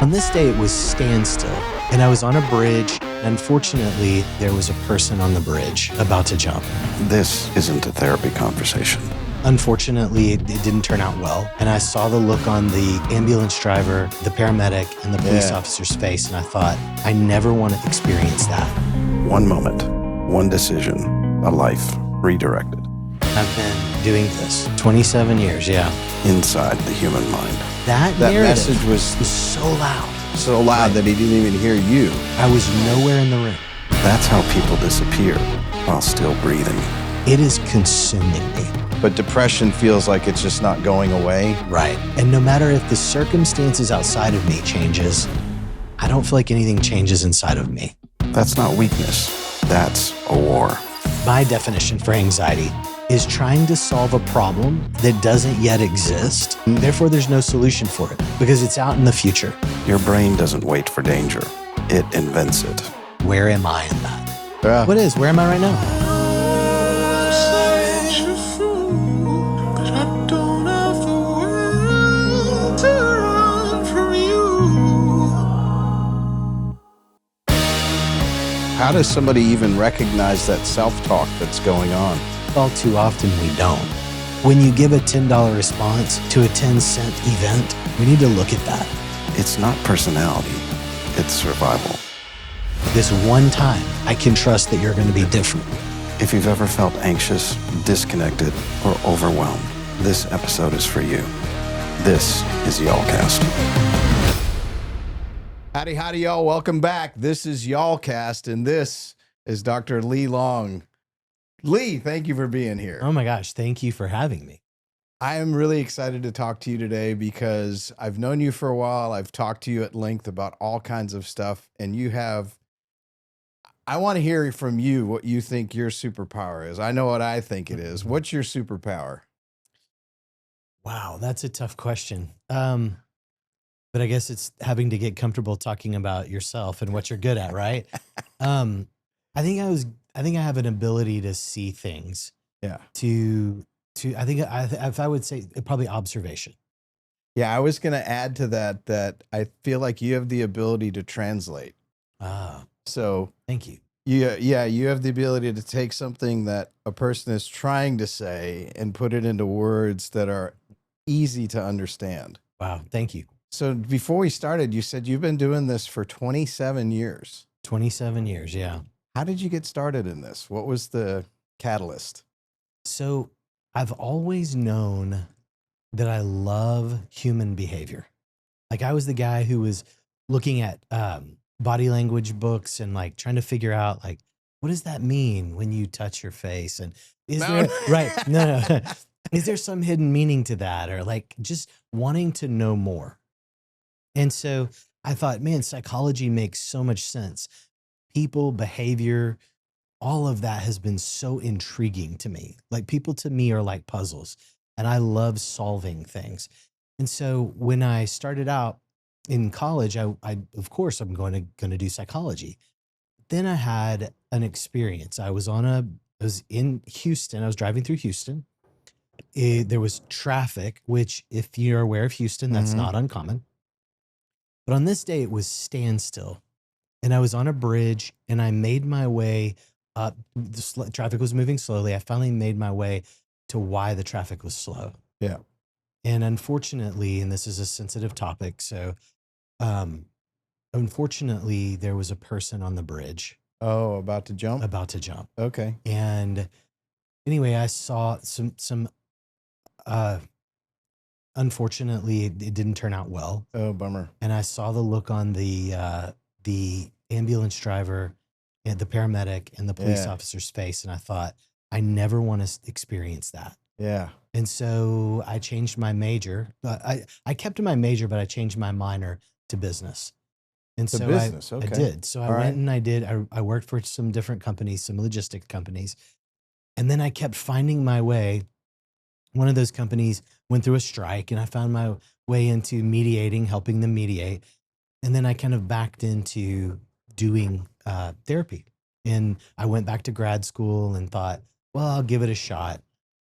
On this day, it was standstill, and I was on a bridge. Unfortunately, there was a person on the bridge about to jump. This isn't a therapy conversation. Unfortunately, it didn't turn out well, and I saw the look on the ambulance driver, the paramedic, and the police officer's face, and I thought, I never want to experience that. One moment, one decision, a life redirected. I've been doing this 27 years, Inside the human mind. That narrative message was so loud. so loud that he didn't even hear you. I was nowhere in the room. That's how people disappear while still breathing. It is consuming me. But depression feels like it's just not going away. Right. And no matter if the circumstances outside of me changes, I don't feel like anything changes inside of me. That's not weakness. That's a war. My definition for anxiety is trying to solve a problem that doesn't yet exist. Therefore, there's no solution for it because it's out in the future. Your brain doesn't wait for danger. It invents it. Where am I in that? Yeah. Where am I right now? How does somebody even recognize that self-talk that's going on? All too often we don't. When you give a $10 response to a 10-cent event, we need to look at that. It's not personality. It's survival. This one time, I can trust that you're going to be different. If you've ever felt anxious, disconnected, or overwhelmed, this episode is for you. This is YALLcast. Howdy, y'all. Welcome back. This is YALLcast, and this is Dr. Lee Long. Lee, thank you for being here. Oh my gosh, thank you for having me. I am really excited to talk to you today because I've known you for a while. I've talked to you at length about all kinds of stuff, and I want to hear from you what you think your superpower is. I know what I think it is. What's your superpower? Wow, that's a tough question. But I guess it's having to get comfortable talking about yourself and what you're good at, right? I think I have an ability to see things. Yeah. If I would say probably observation. Yeah, I was going to add to that I feel like you have the ability to translate. So thank you. You have the ability to take something that a person is trying to say and put it into words that are easy to understand. Wow, thank you. So before we started, you said you've been doing this for 27 years. 27 years, yeah. How did you get started in this? What was the catalyst? So I've always known that I love human behavior. Like I was the guy who was looking at body language books and like trying to figure out like, what does that mean when you touch your face? And is there some hidden meaning to that? Or like just wanting to know more. And so I thought, man, psychology makes so much sense. People, behavior, all of that has been so intriguing to me. Like people to me are like puzzles, and I love solving things. And so when I started out in college, I of course I'm going to do psychology. Then I had an experience. I was in Houston. I was driving through Houston. There was traffic, which if you're aware of Houston, that's not uncommon. But on this day, it was standstill. And I was on a bridge and I made my way up. The traffic was moving slowly. I finally made my way to why the traffic was slow. Yeah. And unfortunately, and this is a sensitive topic, so unfortunately, there was a person on the bridge. Oh, about to jump? About to jump. Okay. And anyway, I saw some unfortunately, it didn't turn out well. Oh, bummer. And I saw the look on the ambulance driver and the paramedic and the police officer's face. And I thought, I never want to experience that. Yeah. And so I changed my major. I kept my major, but I changed my minor to business. And so business, okay. I did. So I went and I worked for some different companies, some logistic companies. And then I kept finding my way. One of those companies went through a strike and I found my way into mediating, helping them mediate. And then I kind of backed into doing therapy. And I went back to grad school and thought, well, I'll give it a shot.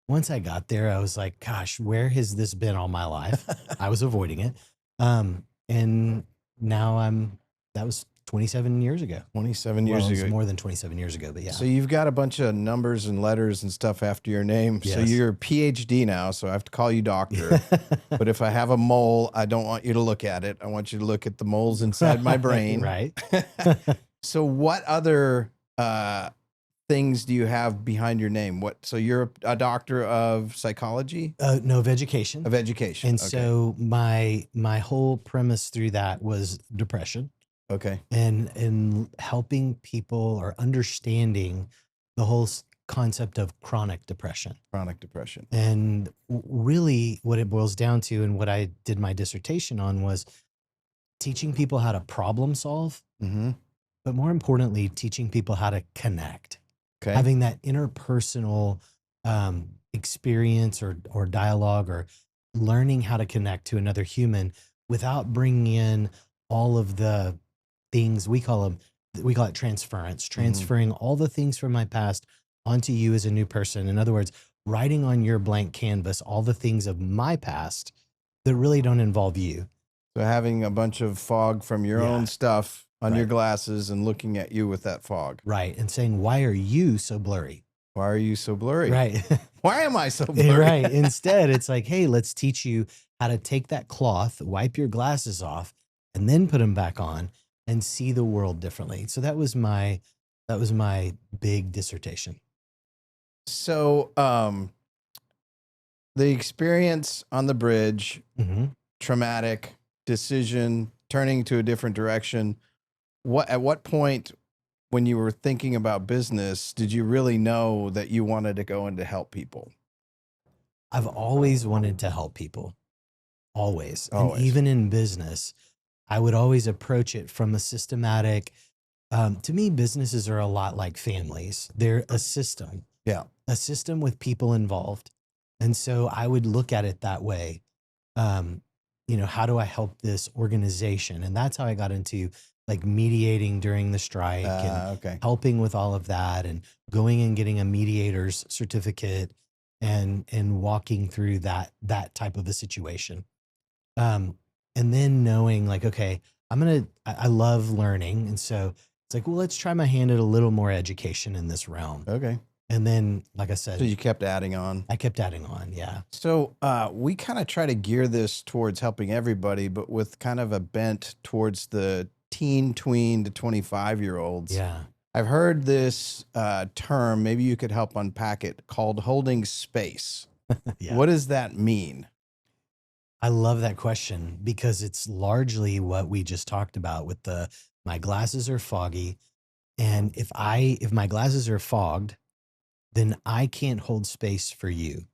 Once I got there, I was like, gosh, where has this been all my life? I was avoiding it. And that was 27 years ago. 27 Well, years it was ago. more than 27 years ago, but yeah. So you've got a bunch of numbers and letters and stuff after your name. So Yes. you're a PhD now, so I have to call you doctor. But if I have a mole, I don't want you to look at it. I want you to look at the moles inside my brain. Right. So what other things do you have behind your name? So you're a doctor of psychology? No, of education. Of education. And Okay. so my whole premise through that was depression. Okay. And helping people or understanding the whole concept of chronic depression. Chronic depression. And really what it boils down to, and what I did my dissertation on, was teaching people how to problem solve, Mm-hmm. but more importantly, teaching people how to connect. Okay. Having that interpersonal experience or dialogue, or learning how to connect to another human without bringing in all of the things we call it transference, transferring all the things from my past onto you as a new person. In other words, writing on your blank canvas all the things of my past that really don't involve you. So having a bunch of fog from your Yeah. own stuff on your Right. glasses and looking at you with that fog. Right. And saying, why are you so blurry? Why are you so blurry? Right. Why am I so blurry? Right. Instead, it's like, hey, let's teach you how to take that cloth, wipe your glasses off, and then put them back on and see the world differently. So that was my big dissertation. So the experience on the bridge, Mm-hmm. traumatic decision, turning to a different direction. At what point, when you were thinking about business, did you really know that you wanted to go in to help people? I've always wanted to help people. Always. Always. And even in business, I would always approach it from a systematic. To me, businesses are a lot like families. They're a system. Yeah. A system with people involved. And so I would look at it that way. How do I help this organization? And that's how I got into like mediating during the strike and Okay. helping with all of that, and going and getting a mediator's certificate and walking through that type of a situation. And then knowing like, okay, I love learning. And so it's like, well, let's try my hand at a little more education in this realm. Okay. And then, like I So said, you kept adding on. I kept adding on. Yeah. So we kind of try to gear this towards helping everybody, but with kind of a bent towards the teen, tween to 25-year-olds. Yeah. I've heard this term, maybe you could help unpack it, called holding space. Yeah. What does that mean? I love that question because it's largely what we just talked about with my glasses are foggy. And if my glasses are fogged, then I can't hold space for you.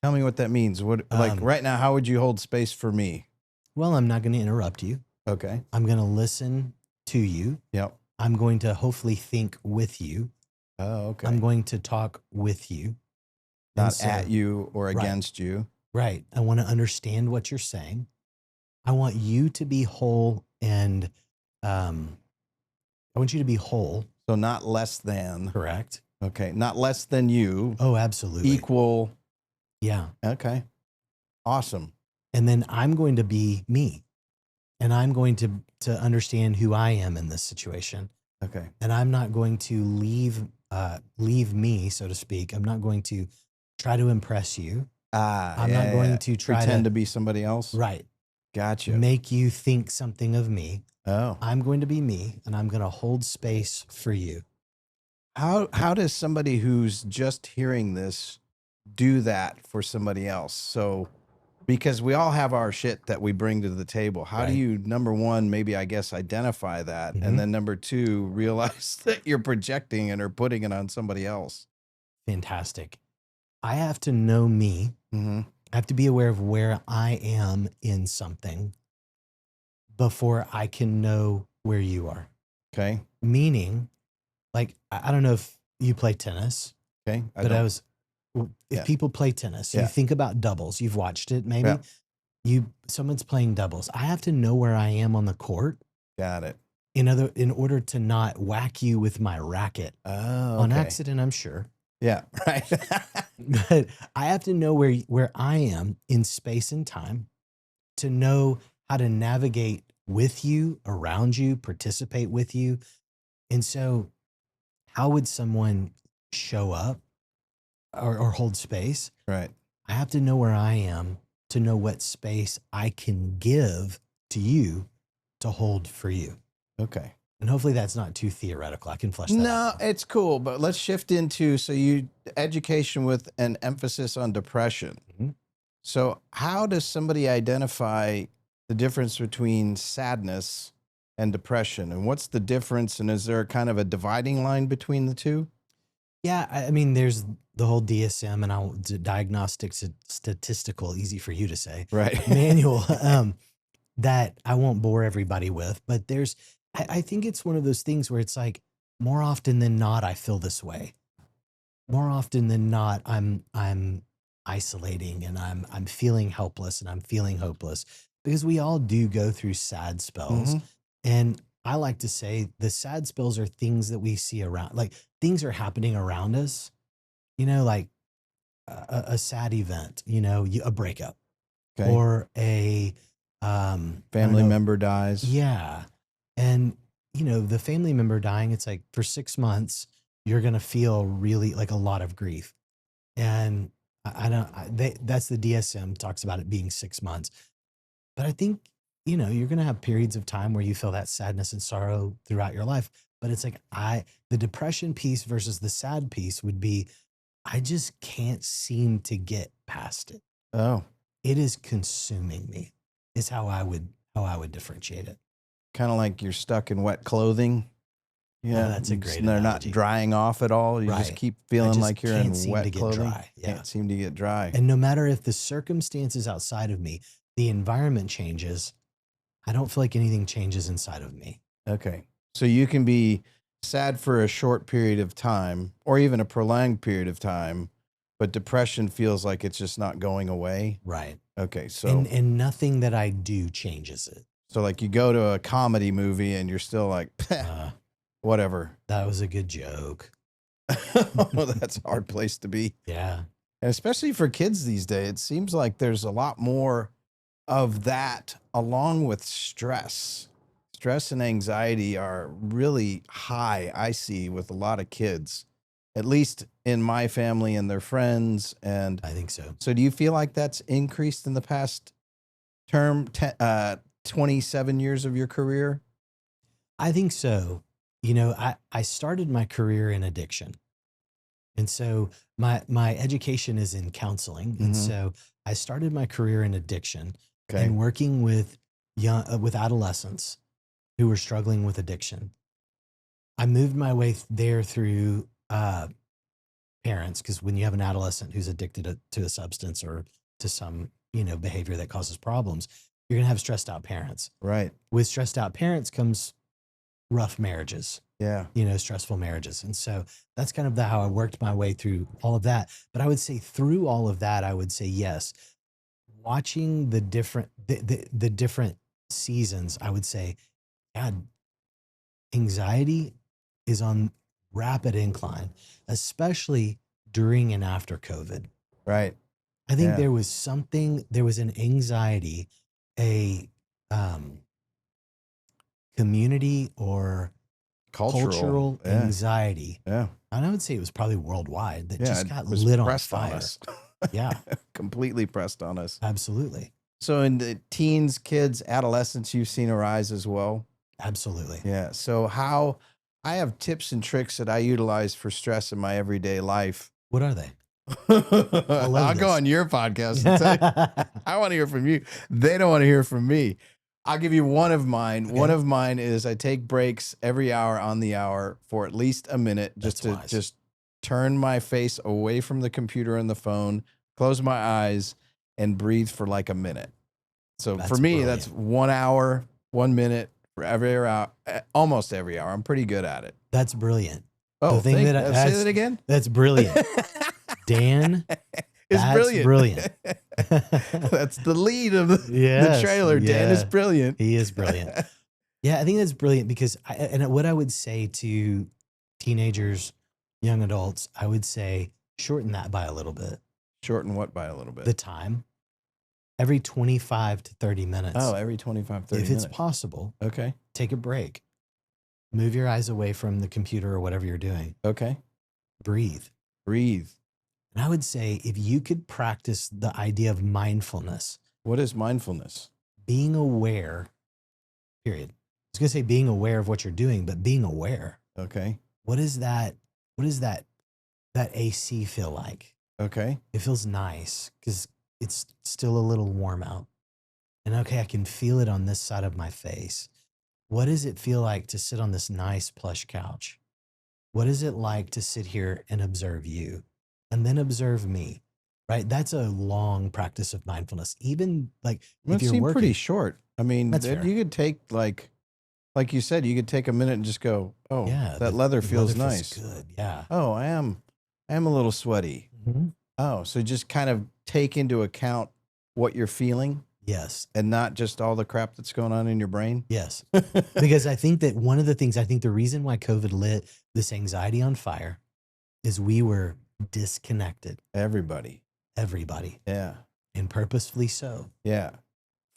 Tell me what that means. Like right now, how would you hold space for me? Well, I'm not going to interrupt you. Okay. I'm going to listen to you. Yep. I'm going to hopefully think with you. Oh, okay. I'm going to talk with you. Not at you or against you. Right. I want to understand what you're saying. I want you to be whole, and I want you to be whole. So not less than. Correct. Okay. Not less than you. Oh, absolutely. Equal. Yeah. Okay. Awesome. And then I'm going to be me, and I'm going to understand who I am in this situation. Okay. And I'm not going to leave me, so to speak. I'm not going to try to impress you. I'm not going to try pretend to be somebody else. Right. Gotcha. Make you think something of me. Oh. I'm going to be me, and I'm going to hold space for you. How does somebody who's just hearing this do that for somebody else? So, because we all have our shit that we bring to the table. How do Right. you, number one, maybe I guess identify that, Mhm. and then number two, realize that you're projecting and are putting it on somebody else? Fantastic. I have to know me. Mm-hmm. I have to be aware of where I am in something before I can know where you are. Okay. Meaning, like, I don't know if you play tennis, Okay. but if Yeah. people play tennis, you Yeah. think about doubles. You've watched it, maybe. Yeah. Someone's playing doubles. I have to know where I am on the court Got it. in order to not whack you with my racket Oh, on okay. accident, I'm sure. Yeah. Right. But I have to know where I am in space and time to know how to navigate with you, around you, participate with you. And so, how would someone show up or hold space? Right. I have to know where I am to know what space I can give to you to hold for you. Okay. And hopefully that's not too theoretical. I can flesh that No, out more. it's cool, but let's shift into education with an emphasis on depression. Mhm. So, how does somebody identify the difference between sadness and depression? And what's the difference? And is there kind of a dividing line between the two? Yeah, I mean, there's the whole DSM and diagnostic statistical, easy for you to say, Right. manual that I won't bore everybody with. But I think it's one of those things where it's like more often than not, I feel this way. More often than not, I'm isolating and I'm feeling helpless and I'm feeling hopeless because we all do go through sad spells. hmm And I like to say the sad spells are things that we see around, like things are happening around us, like a sad event, a breakup Okay. or I don't Family know. member dies. Yeah. And, the family member dying, it's like for 6 months, you're going to feel really like a lot of grief. And I don't, that's the DSM talks about it being 6 months. But I think, you're going to have periods of time where you feel that sadness and sorrow throughout your life. But it's like, the depression piece versus the sad piece would be, I just can't seem to get past it. Oh, It is consuming me, is how I would differentiate it. kind of like you're stuck in wet clothing. Yeah, That's a great they're not analogy. drying off at all. You just Right. keep I feeling just like you're in can't seem to wet get clothing. dry. Yeah. Can't seem to get dry. And no matter if the circumstances outside of me, the environment changes, I don't feel like anything changes inside of me. Okay. So you can be sad for a short period of time or even a prolonged period of time, but depression feels like it's just not going away. Right. Okay. So, And nothing that I do changes it. so like you go to a comedy movie and you're still like, Uh, whatever. that was a good joke. That's a hard place to be. Yeah. And especially for kids these days, it seems like there's a lot more of that along with stress. Stress and anxiety are really high, I see, with a lot of kids, at least in my family and their friends. And I think so. so do you feel like that's increased in the past 27 years of your career? I think so. I started my career in addiction. And so my education is in counseling. And Mhm. so I started my career in addiction Okay. and working with with adolescents who were struggling with addiction. I moved my way there through parents, because when you have an adolescent who's addicted to a substance or to some behavior that causes problems, you're gonna have stressed out parents. Right. With stressed out parents comes rough marriages, Yeah. stressful marriages. And so that's kind of how I worked my way through all of that. But I would say through all of that, I would say yes. Watching the different seasons, I would say, God, anxiety is on rapid incline, especially during and after COVID. Right. I think Yeah. there was an anxiety, a community or cultural Yeah. anxiety. Yeah. And I would say it was probably worldwide that Yeah. just It got was lit on pressed on fire. us. Yeah, Completely pressed on us. absolutely. So in the teens, kids, adolescents, you've seen a rise as well. Absolutely. Yeah. So I have tips and tricks that I utilize for stress in my everyday life. What are they? I'll go this. on your podcast and say, I want to hear from you. They don't want to hear from me. I'll give you one of mine. Okay. One of mine is I take breaks every hour on the hour for at least a minute just That's to wise. just turn my face away from the computer and the phone, close my eyes, and breathe for like a minute. So That's for me, brilliant. that's 1 hour, 1 minute for every hour, almost every hour. I'm pretty good at it. That's brilliant. Oh, thing say that's- that again. That's brilliant. Dan, It's that's brilliant. brilliant. That's the lead of the Yes, trailer. Dan is yeah. brilliant. He is brilliant. Yeah, I think that's brilliant because what I would say to teenagers, young adults, I would say shorten that by a little bit. Shorten what by a little bit? The time. every 25 to 30 minutes. Oh, every 25, 30 if minutes. it's possible, Okay. take a break. Move your eyes away from the computer or whatever you're doing. Okay. Breathe. Breathe. And I would say if you could practice the idea of mindfulness, What is mindfulness? being aware, period. I was going to say being aware of what you're doing, but being aware. Okay. What is that? What does that AC feel like? Okay. It feels nice because it's still a little warm out. And okay, I can feel it on this side of my face. What does it feel like to sit on this nice plush couch? What is it like to sit here and observe you and then observe me? Right? That's a long practice of mindfulness. Even like Well, if it you're seemed working, pretty short. I mean, That's fair. you could take like you said, you could take a minute and just go, oh, yeah, that leather the feels leather nice. good. Yeah. Oh, I am a little sweaty. Mhm. Oh, so just kind of take into account what you're feeling Yes. and not just all the crap that's going on in your brain. Yes. Because I think that one of the things, I think the reason why COVID lit this anxiety on fire is we were disconnected, Everybody. everybody, Yeah. and purposefully so, Yeah.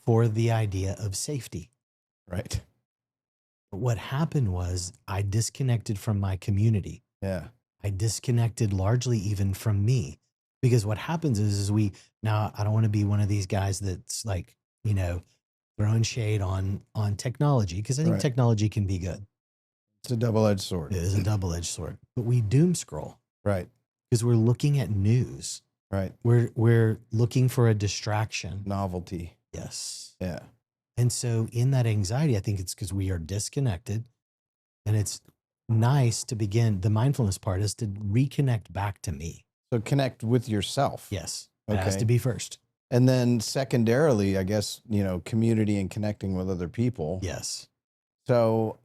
for the idea of safety. Right. But what happened was I disconnected from my community. Yeah. I disconnected largely even from me. Because what happens is now I don't want to be one of these guys that's like, throwing shade on technology, because I think Right. technology can be good. It's a double-edged sword. It is a double-edged sword. But we doom scroll Right. because we're looking at news. Right. We're looking for a distraction. Novelty. Yes. Yeah. And so in that anxiety, I think it's because we are disconnected, and it's nice to begin. The mindfulness part is to reconnect back to me. So connect with yourself. Yes. It has Okay. to be first. And then secondarily, I guess, community and connecting with other people. Yes. So,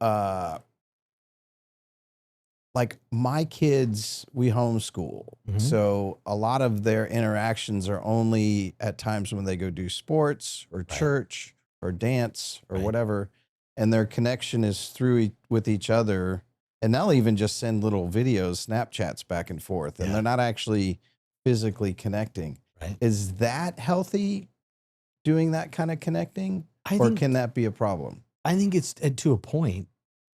like my kids, we homeschool. Mhm. So a lot of their interactions are only at times when they go do sports or church or dance or Right. whatever. And their connection is through with each other. And they'll even just send little videos, Snapchats back and forth. And Yeah. they're not actually physically connecting. Right. Is that healthy, doing that kind of connecting? Or can that be a problem? I think it's to a point.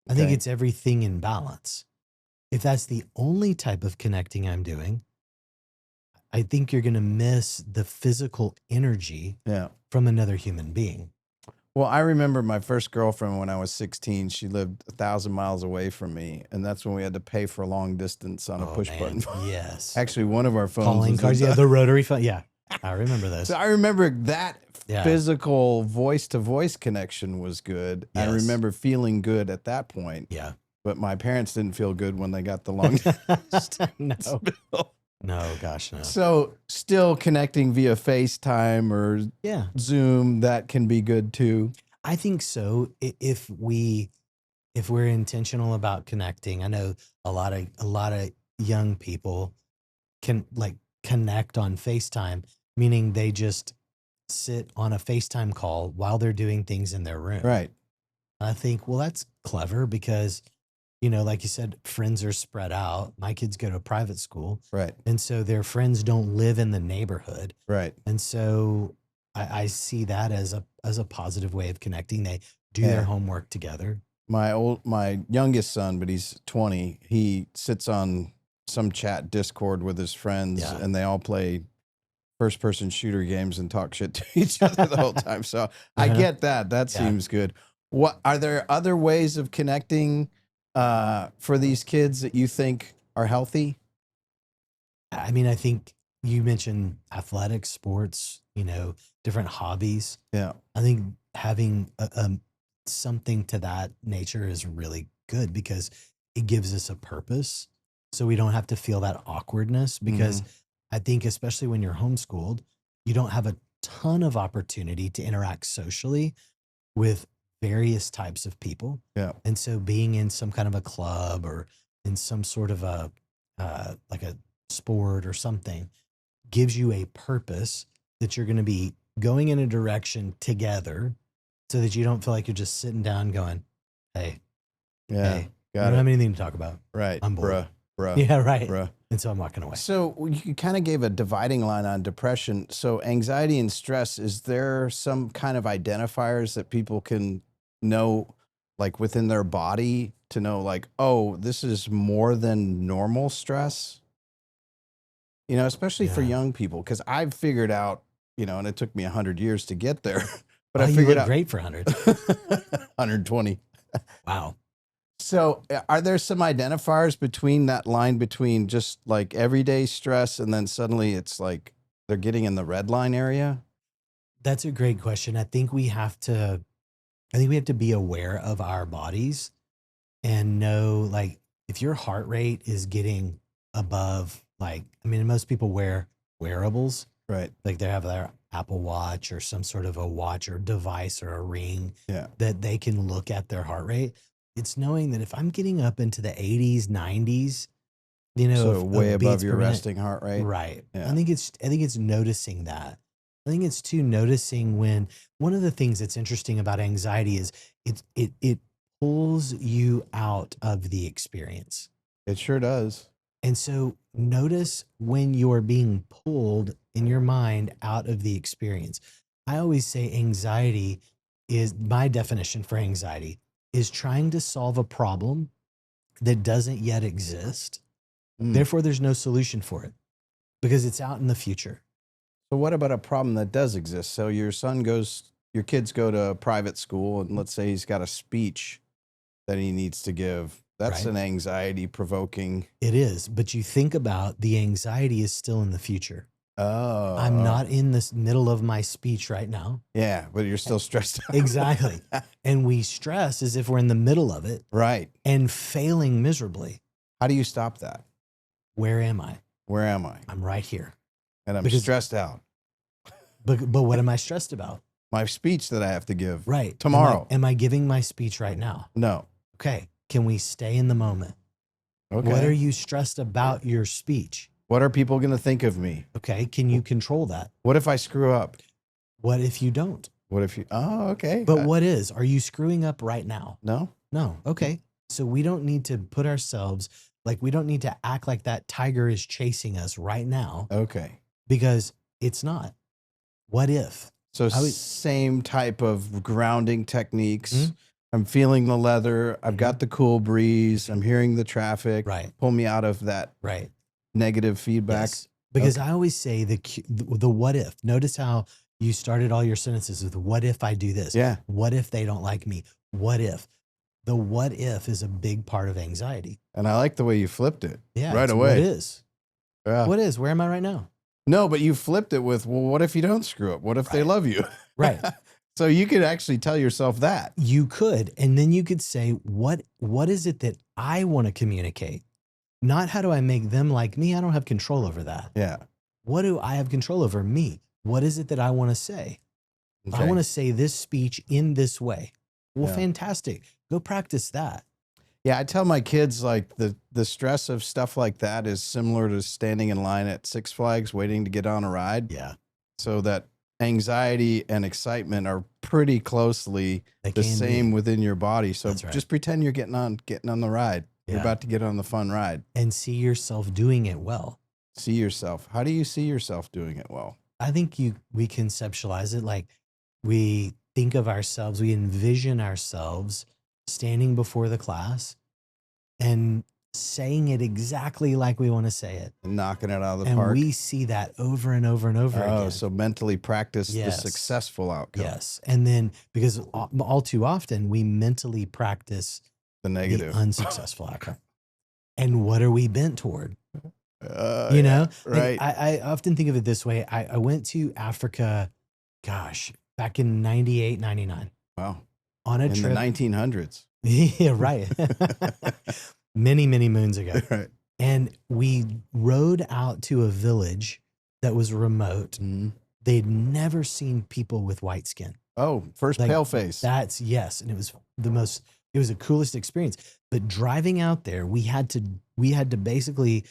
I think Okay. it's everything in balance. If that's the only type of connecting I'm doing, I think you're going to miss the physical energy Yeah. from another human being. Well, I remember my first girlfriend when I was 16. She lived 1,000 miles away from me, and that's when we had to pay for long distance on a push button. Yes. Actually, one of our phones Calling was cards. Yeah, the rotary phone. Yeah. I remember those. So I remember that Yeah. physical voice-to-voice connection was good. I Yes. remember feeling good at that point, Yeah. but my parents didn't feel good when they got the long distance No. bill. No, gosh, no. So still connecting via FaceTime or Yeah. Zoom, that can be good too. I think so. If we're intentional about connecting, I know a lot of young people can like connect on FaceTime, meaning they just sit on a FaceTime call while they're doing things in their room. Right. I think, well, that's clever because, like you said, friends are spread out. My kids go to a private school. Right. And so their friends don't live in the neighborhood. Right. And so I see that as a positive way of connecting. They do Yeah. their homework together. My youngest son, but he's 20, he sits on some chat Discord with his friends Yeah. and they all play first person shooter games and talk shit to each other the whole time. So I get that. That Yeah. seems good. What are there other ways of connecting for these kids that you think are healthy? I mean, I think you mentioned athletics, sports, different hobbies. Yeah. I think having something to that nature is really good because it gives us a purpose. So we don't have to feel that awkwardness because I think especially when you're homeschooled, you don't have a ton of opportunity to interact socially with various types of people. Yeah. And so being in some kind of a club or in some sort of a like a sport or something gives you a purpose that you're going to be going in a direction together so that you don't feel like you're just sitting down going, hey, Yeah. hey, we Got don't it. have anything to talk about. Right. I'm bored. bruh, Yeah, right. bruh. And so I'm walking away. So you kind of gave a dividing line on depression. So anxiety and stress, is there some kind of identifiers that people can know, like within their body, to know like, oh, this is more than normal stress? You know, especially for Yeah. young people, because I've figured out, you know, and it took me 100 years to get there, but Oh, I you figured look out great for 100. 120. Wow. So, are there some identifiers between that line between just like everyday stress and then suddenly it's like they're getting in the red line area? That's a great question. I think we have to be aware of our bodies and know, like, if your heart rate is getting above, like, I mean, most people wear wearables, Right. like they have their Apple Watch or some sort of a watch or device or a ring Yeah. that they can look at their heart rate. It's knowing that if I'm getting up into the 80s, 90s, you know, So of way above beats your per minute, resting heart rate. right? Yeah. I think it's noticing that. I think it's too noticing when one of the things that's interesting about anxiety is it pulls you out of the experience. It sure does. And so notice when you're being pulled in your mind out of the experience. I always say anxiety is my definition for anxiety is trying to solve a problem that doesn't yet exist. Mm. Therefore, there's no solution for it because it's out in the future. So what about a problem that does exist? So your kids go to private school, and let's say he's got a speech that he needs to give. That's Right. an anxiety provoking. It is, but you think about the anxiety is still in the future. Oh, I'm not in this middle of my speech right now. Yeah, but you're still stressed out. Exactly. And we stress as if we're in the middle of it Right. and failing miserably. How do you stop that? Where am I? Where am I? I'm right here. And I'm Because- stressed out. But what am I stressed about? My speech that I have to give. Right. Tomorrow. Am I giving my speech right now? No. Okay. Can we stay in the moment? Okay. What are you stressed about your speech? What are people going to think of me? Okay. Can you control that? What if I screw up? What if you don't? What if you? Oh, okay. But are you screwing up right now? No. No. Okay. So we don't need to put ourselves, like, we don't need to act like that tiger is chasing us right now Okay. because it's not. What if? So same type of grounding techniques. I'm feeling the leather. I've got the cool breeze. I'm hearing the traffic. Right. Pull me out of that Right. negative feedback. Yes. Because I always say the what if. Notice how you started all your sentences with what if I do this? Yeah. What if they don't like me? What if? The what if is a big part of anxiety. And I like the way you flipped it. Yeah. Right it's away. What is? Yeah. What is? Where am I right now? No, but you flipped it with, well, what if you don't screw up? What if they love you? Right. So you could actually tell yourself that. You could. And then you could say, what is it that I want to communicate? Not how do I make them like me? I don't have control over that. Yeah. What do I have control over? Me. What is it that I want to say? Okay. I want to say this speech in this way. Well, Yeah. fantastic. Go practice that. Yeah, I tell my kids like the stress of stuff like that is similar to standing in line at Six Flags waiting to get on a ride. Yeah. So that anxiety and excitement are pretty closely They the can same be. within your body. So That's right. just pretend you're getting on the ride. You're Yeah. about to get on the fun ride. And see yourself doing it well. See yourself. How do you see yourself doing it well? I think we conceptualize it like we think of ourselves, we envision ourselves standing before the class and saying it exactly like we want to say it. And knocking it out of the And park. we see that over and over and over Oh, again. so mentally practice Yes. the successful outcome. Yes. And then because all too often we mentally practice The the negative. unsuccessful outcome. And what are we bent toward? You Yeah, know, right. Like, I often think of it this way. I went to Africa, gosh, back in 98, 99 Wow. on a In the trip. 1900s. Yeah, right. many, many moons ago. Right. And we rode out to a village that was remote. Mhm. They'd never seen people with white skin. Oh, first Like, pale face. That's yes. And it was the coolest experience. But driving out there, we had to basically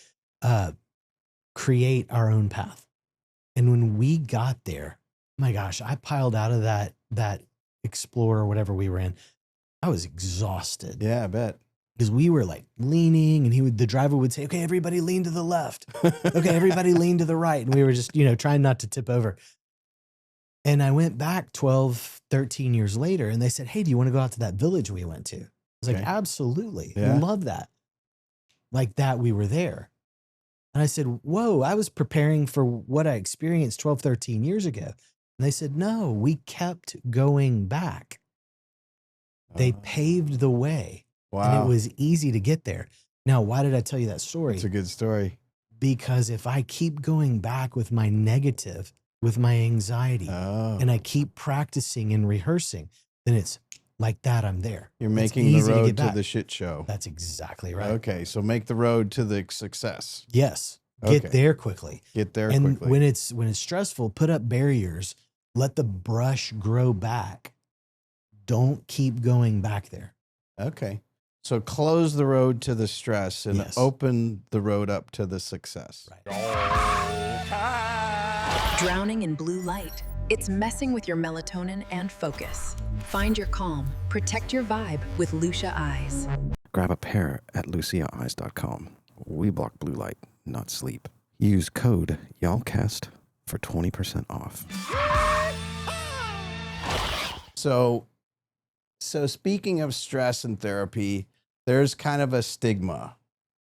create our own path. And when we got there, my gosh, I piled out of that Explorer, whatever we were in. I was exhausted. Yeah, I bet. because we were like leaning, and the driver would say, okay, everybody lean to the left. Okay, everybody lean to the right. And we were just, trying not to tip over. And I went back 12, 13 years later, and they said, hey, do you want to go out to that village we went to? I was like, Okay. absolutely. Yeah. Love that. Like that we were there. And I said, whoa, I was preparing for what I experienced 12, 13 years ago. And they said, no, we kept going back. They paved the way. Wow. And it was easy to get there. Now, why did I tell you that story? It's a good story. Because if I keep going back with my negative, with my anxiety, and I keep practicing and rehearsing, then it's like that I'm there. You're It's making the easy road get to back. the shit show. That's exactly right. Okay, so make the road to the success. Yes. Get Okay. there quickly. Get there And quickly. when it's stressful, put up barriers. Let the brush grow back. Don't keep going back there. Okay. So close the road to the stress and Yes. open the road up to the success. Right. Drowning in blue light. It's messing with your melatonin and focus. Find your calm. Protect your vibe with Lucia Eyes. Grab a pair at luciaeyes.com. We block blue light, not sleep. Use code YALLCAST for 20% off. So speaking of stress and therapy, there's kind of a stigma.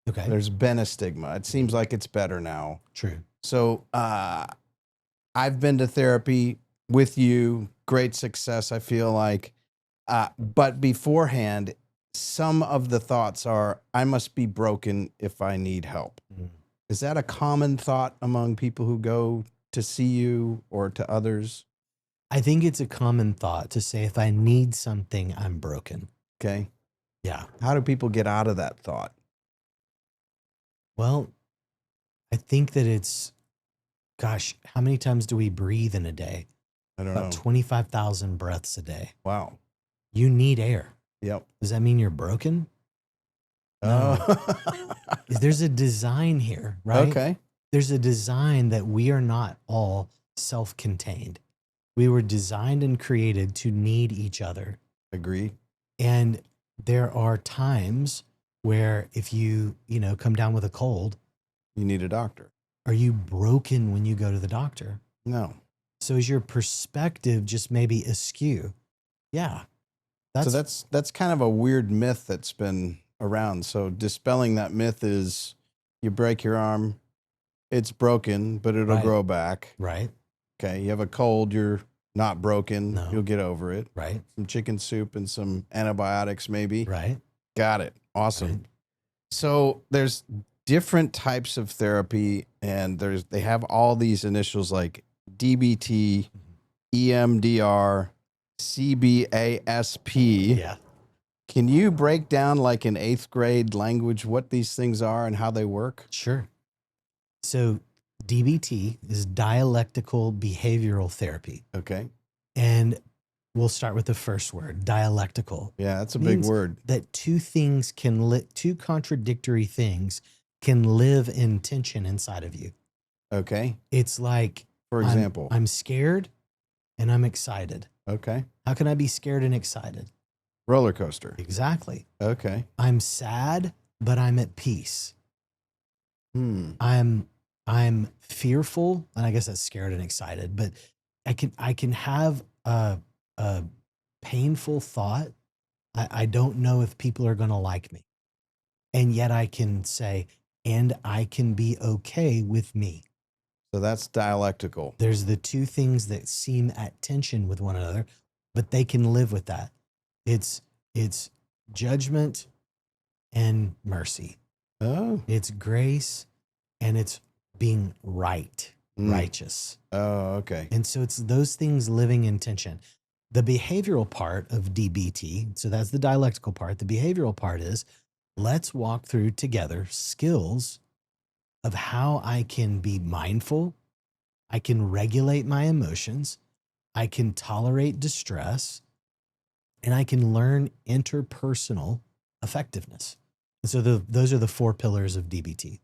Okay. There's been a stigma. It seems like it's better now. True. So I've been to therapy with you, great success, I feel like. But beforehand, some of the thoughts are, I must be broken if I need help. Mm. Is that a common thought among people who go to see you or to others? I think it's a common thought to say, if I need something, I'm broken. Okay. Yeah. How do people get out of that thought? Well, I think that it's, gosh, how many times do we breathe in a day? I don't About know. 25,000 breaths a day. Wow. You need air. Yep. Does that mean you're broken? No. Oh. There's a design here, right? Okay. There's a design that we are not all self-contained. We were designed and created to need each other. Agree. And there are times where if you come down with a cold, You need a doctor. are you broken when you go to the doctor? No. So is your perspective just maybe askew? Yeah. So that's kind of a weird myth that's been around. So dispelling that myth is you break your arm, it's broken, but it'll Right. grow back. right, Okay. You have a cold, you're not broken. No. You'll get over it. right, Some chicken soup and some antibiotics, maybe. right. Got it. Awesome. Right. So there's different types of therapy, and they have all these initials like DBT, EMDR, CBASP. Yeah. Can you break down, like in 8th grade language, what these things are and how they work? Sure. So DBT is dialectical behavioral therapy. Okay. And we'll start with the first word, dialectical. Yeah, that's a big Means word. That two contradictory things can live in tension inside of you. Okay. It's like, For example. I'm scared and I'm excited. Okay. How can I be scared and excited? Roller coaster. Exactly. Okay. I'm sad, but I'm at peace. Hmm. I'm fearful, and I guess that's scared and excited, but I can have a painful thought. I don't know if people are going to like me. And yet I can say, and I can be okay with me. So that's dialectical. There's the two things that seem at tension with one another, but they can live with that. It's judgment and mercy. Oh. It's grace and it's being right, Mm. righteous. Oh, okay. And so it's those things living in tension. The behavioral part of DBT, so that's the dialectical part. The behavioral part is, let's walk through together skills of how I can be mindful, I can regulate my emotions, I can tolerate distress, and I can learn interpersonal effectiveness. And so those are the 4 pillars of DBT.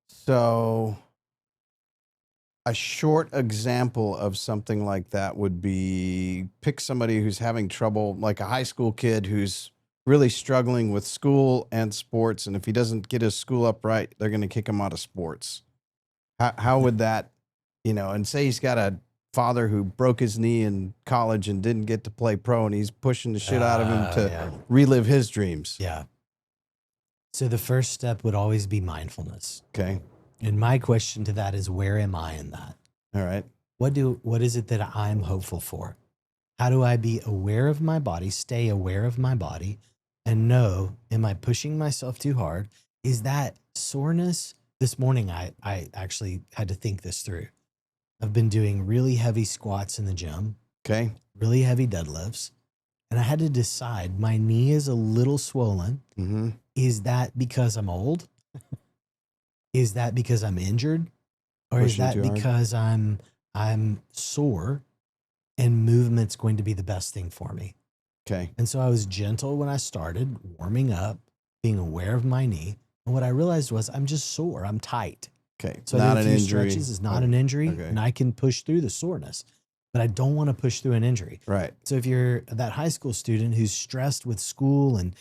So a short example of something like that would be, pick somebody who's having trouble, like a high school kid who's really struggling with school and sports, and if he doesn't get his school up right, they're going to kick him out of sports. How would that, and say he's got a father who broke his knee in college and didn't get to play pro, and he's pushing the shit out of him to relive his dreams. Yeah. So the first step would always be mindfulness. Okay. And my question to that is, where am I in that? All right. What is it that I'm hopeful for? How do I be aware of my body, stay aware of my body, and know, am I pushing myself too hard? Is that soreness? This morning, I actually had to think this through. I've been doing really heavy squats in the gym. Okay. Really heavy deadlifts. And I had to decide, my knee is a little swollen. Mm-hmm. Is that because I'm old? Is that because I'm injured? Or is Pushing that too hard? because I'm sore and movement's going to be the best thing for me? Okay. And so I was gentle when I started, warming up, being aware of my knee. And what I realized was I'm just sore. I'm tight. Okay. So Not I an did a few injury. stretches. It's not an injury. Okay. And I can push through the soreness. But I don't want to push through an injury. Right. So if you're that high school student who's stressed with school and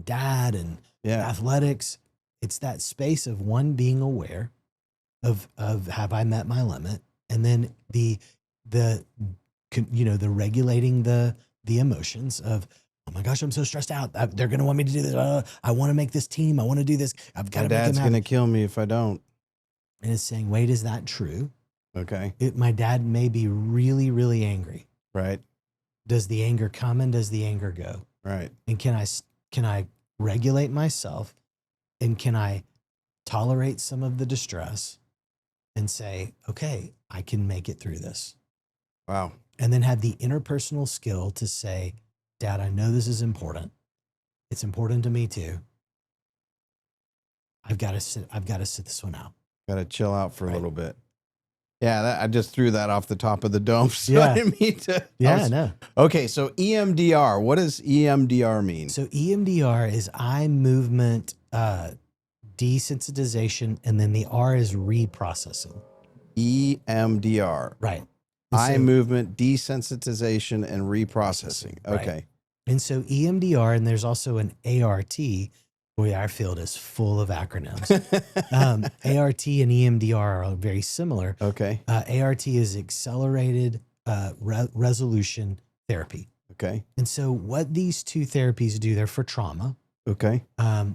dad and Yeah. athletics, it's that space of one, being aware of have I met my limit, and then the regulating the emotions of, oh my gosh, I'm so stressed out. They're going to want me to do this. I want to make this team. I want to do this. I've got My to make them dad's happy. going to kill me if I don't. And it's saying, wait, is that true? Okay. My dad may be really, really angry. Right. Does the anger come and does the anger go? Right. And can I regulate myself, and can I tolerate some of the distress and say, okay, I can make it through this? Wow. And then have the interpersonal skill to say, Dad, I know this is important. It's important to me too. I've got to sit this one out. Got to chill out for a Right. little bit. Yeah, I just threw that off the top of the dome. So Yeah. I didn't mean to. Yeah, I know. Okay, so EMDR. What does EMDR mean? So EMDR is eye movement desensitization, and then the R is reprocessing. EMDR. Right. And Eye so- movement desensitization and reprocessing. Right. Okay. And so EMDR, and there's also an ART. Boy, our field is full of acronyms. ART and EMDR are very similar. Okay. ART is accelerated resolution therapy. Okay. And so what these two therapies do, they're for trauma. Okay.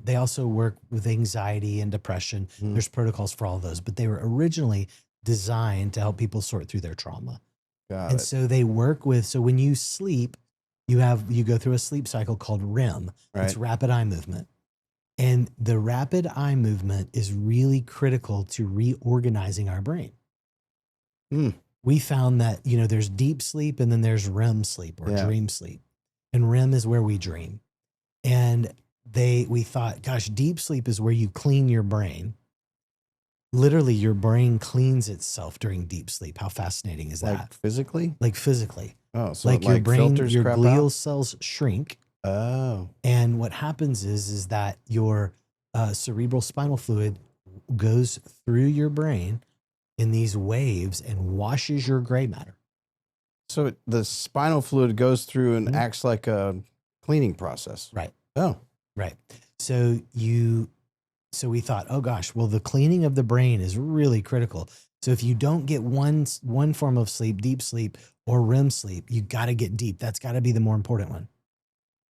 They also work with anxiety and depression. Mhm. There's protocols for all of those, but they were originally designed to help people sort through their trauma. Got And it. so they work with, so when you sleep, you go through a sleep cycle called REM. It's Right. rapid eye movement. And the rapid eye movement is really critical to reorganizing our brain. Hmm. We found that, there's deep sleep and then there's REM sleep or Yeah. dream sleep. And REM is where we dream. And we thought, gosh, deep sleep is where you clean your brain. Literally, your brain cleans itself during deep sleep. How fascinating is that? Like physically? Like physically. Oh, so Like it, your brain, filters your crap glial out? cells shrink. Oh. And what happens is that your cerebral spinal fluid goes through your brain in these waves and washes your gray matter. So the spinal fluid goes through and Mhm. acts like a cleaning process. Right. Oh. Right. So we thought, oh gosh, well, the cleaning of the brain is really critical. So if you don't get one form of sleep, deep sleep or REM sleep, you got to get deep. That's got to be the more important one.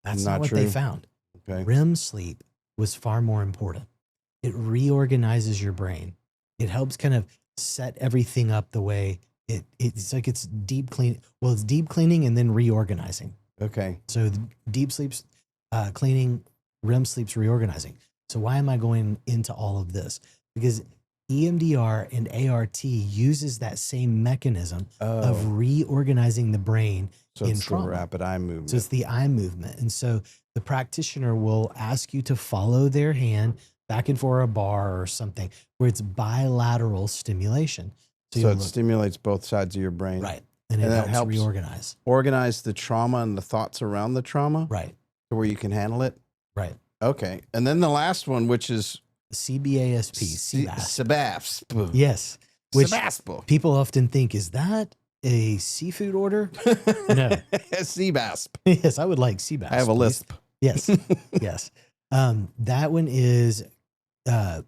That's not what they true. found. Okay. REM sleep was far more important. It reorganizes your brain. It helps kind of set everything up the way it's like it's deep clean. Well, it's deep cleaning and then reorganizing. Okay. So the deep sleep's cleaning, REM sleep's reorganizing. So why am I going into all of this? Because EMDR and ART uses that same mechanism of Oh. reorganizing the brain. So in it's trauma. the rapid eye movement. So it's the eye movement. And so the practitioner will ask you to follow their hand back and forth a bar or something where it's bilateral stimulation. So you'll it stimulates both sides of your brain. right. And it And that helps helps reorganize. Organize the trauma and the thoughts around the trauma Right. to where you can handle it. Right. Okay. And then the last one, which is CBASP, CBASP. Sebasp. Yes. Which Sebasp. people often think, is that a seafood order? No. Seabasp. Yes, I would like sea bass. I have a please. lisp. Yes. Yes. That one is uh,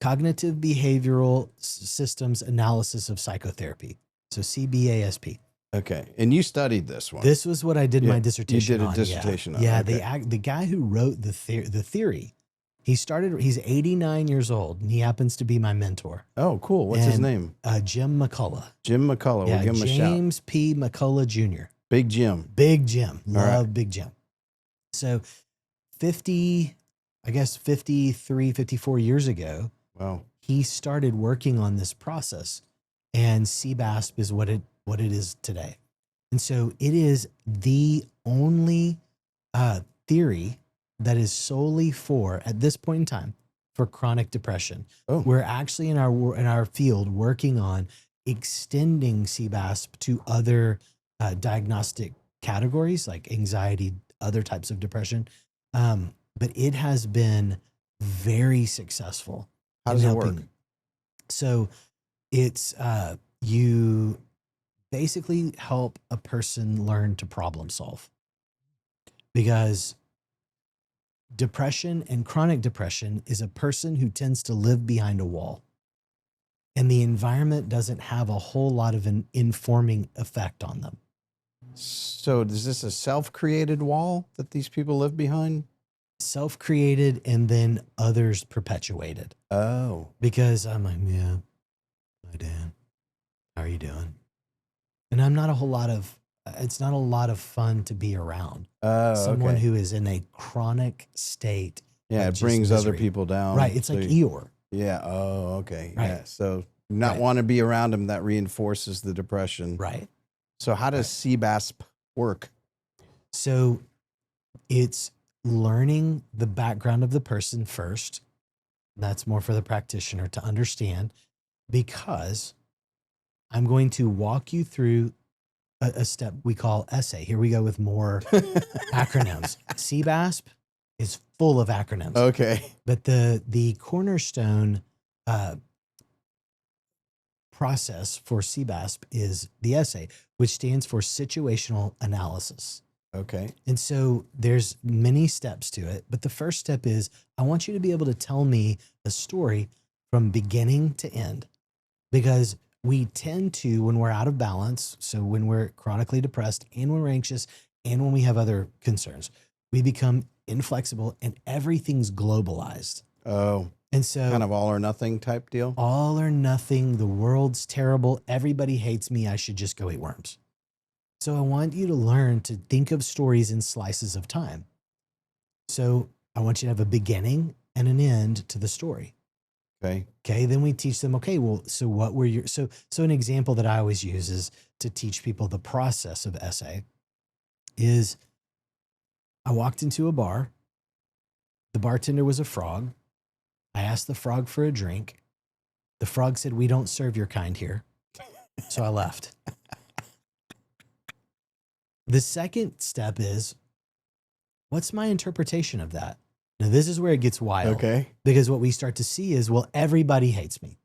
cognitive behavioral systems analysis of psychotherapy. So CBASP. Okay. And you studied this one. This was what I did Yeah, my dissertation you did a on. dissertation on. Yeah. Okay. The guy who wrote the theory, he's 89 years old and he happens to be my mentor. Oh, cool. What's his And, name? Jim McCullough. Jim McCullough. We'll Yeah, give him a shout. James P. McCullough Jr. Big Jim. Big Jim. All right. Love Big Jim. So 53, 54 years ago, Wow. he started working on this process, and CBASP is what it is today. And so it is the only theory that is solely for, at this point in time, for chronic depression. Oh. We're actually in our field working on extending CBASP to other diagnostic categories like anxiety, other types of depression. But it has been very successful. How in does it helping. work? So it's you basically help a person learn to problem solve, because depression and chronic depression is a person who tends to live behind a wall, and the environment doesn't have a whole lot of an informing effect on them. So is this a self-created wall that these people live behind? Self-created and then others perpetuated. Oh. Because I'm like, yeah, hi Dan, how are you doing? And I'm not a whole lot of, it's not a lot of fun to be around Oh, someone okay. who is in a chronic state. Yeah, of it just brings other misery. people down. Right. It's So like you- Eeyore. Yeah. Oh, okay. Right. Yeah. So not Right. want to be around them, that reinforces the depression. Right. So how does CBASP work? So it's learning the background of the person first. That's more for the practitioner to understand, because I'm going to walk you through a step we call essay. Here we go with more acronyms. CBASP is full of acronyms, Okay. but the cornerstone process for CBASP is the essay, which stands for situational analysis. Okay. And so there's many steps to it, but the first step is I want you to be able to tell me a story from beginning to end, because we tend to, when we're out of balance, so when we're chronically depressed and when we're anxious and when we have other concerns, we become inflexible and everything's globalized. Oh, And so kind of all or nothing type deal. all or nothing, the world's terrible, everybody hates me, I should just go eat worms. So I want you to learn to think of stories in slices of time. So I want you to have a beginning and an end to the story. Okay. Okay. Then we teach them, okay, well, so what were your, so an example that I always use is to teach people the process of essay is I walked into a bar. The bartender was a frog. I asked the frog for a drink. The frog said, "We don't serve your kind here." So I left. The second step is, what's my interpretation of that? Now, this is where it gets wild. Okay. Because what we start to see is, well, everybody hates me.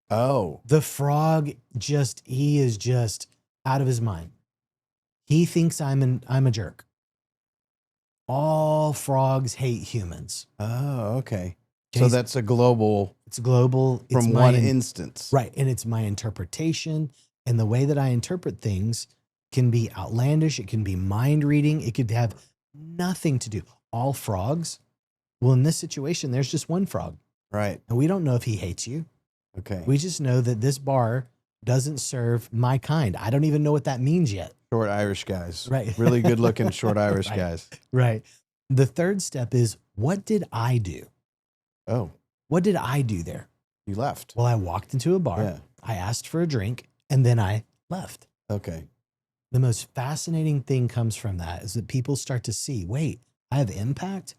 Oh. The frog he is just out of his mind. He thinks I'm a jerk. All frogs hate humans. Oh, okay. Okay, So that's a global it's global. It's from my one instance. Right. And it's my interpretation, and the way that I interpret things can be outlandish. It can be mind reading. It could have nothing to do. All frogs. Well, in this situation, there's just one frog. Right. And we don't know if he hates you. Okay. We just know that this bar doesn't serve my kind. I don't even know what that means yet. Short Irish guys. Right. Really good looking short Irish Right. guys. Right. The third step is, what did I do? Oh, What did I do there? you left. Well, I walked into a bar. Yeah. I asked for a drink, and then I left. Okay. The most fascinating thing comes from that is that people start to see, wait, I have impact?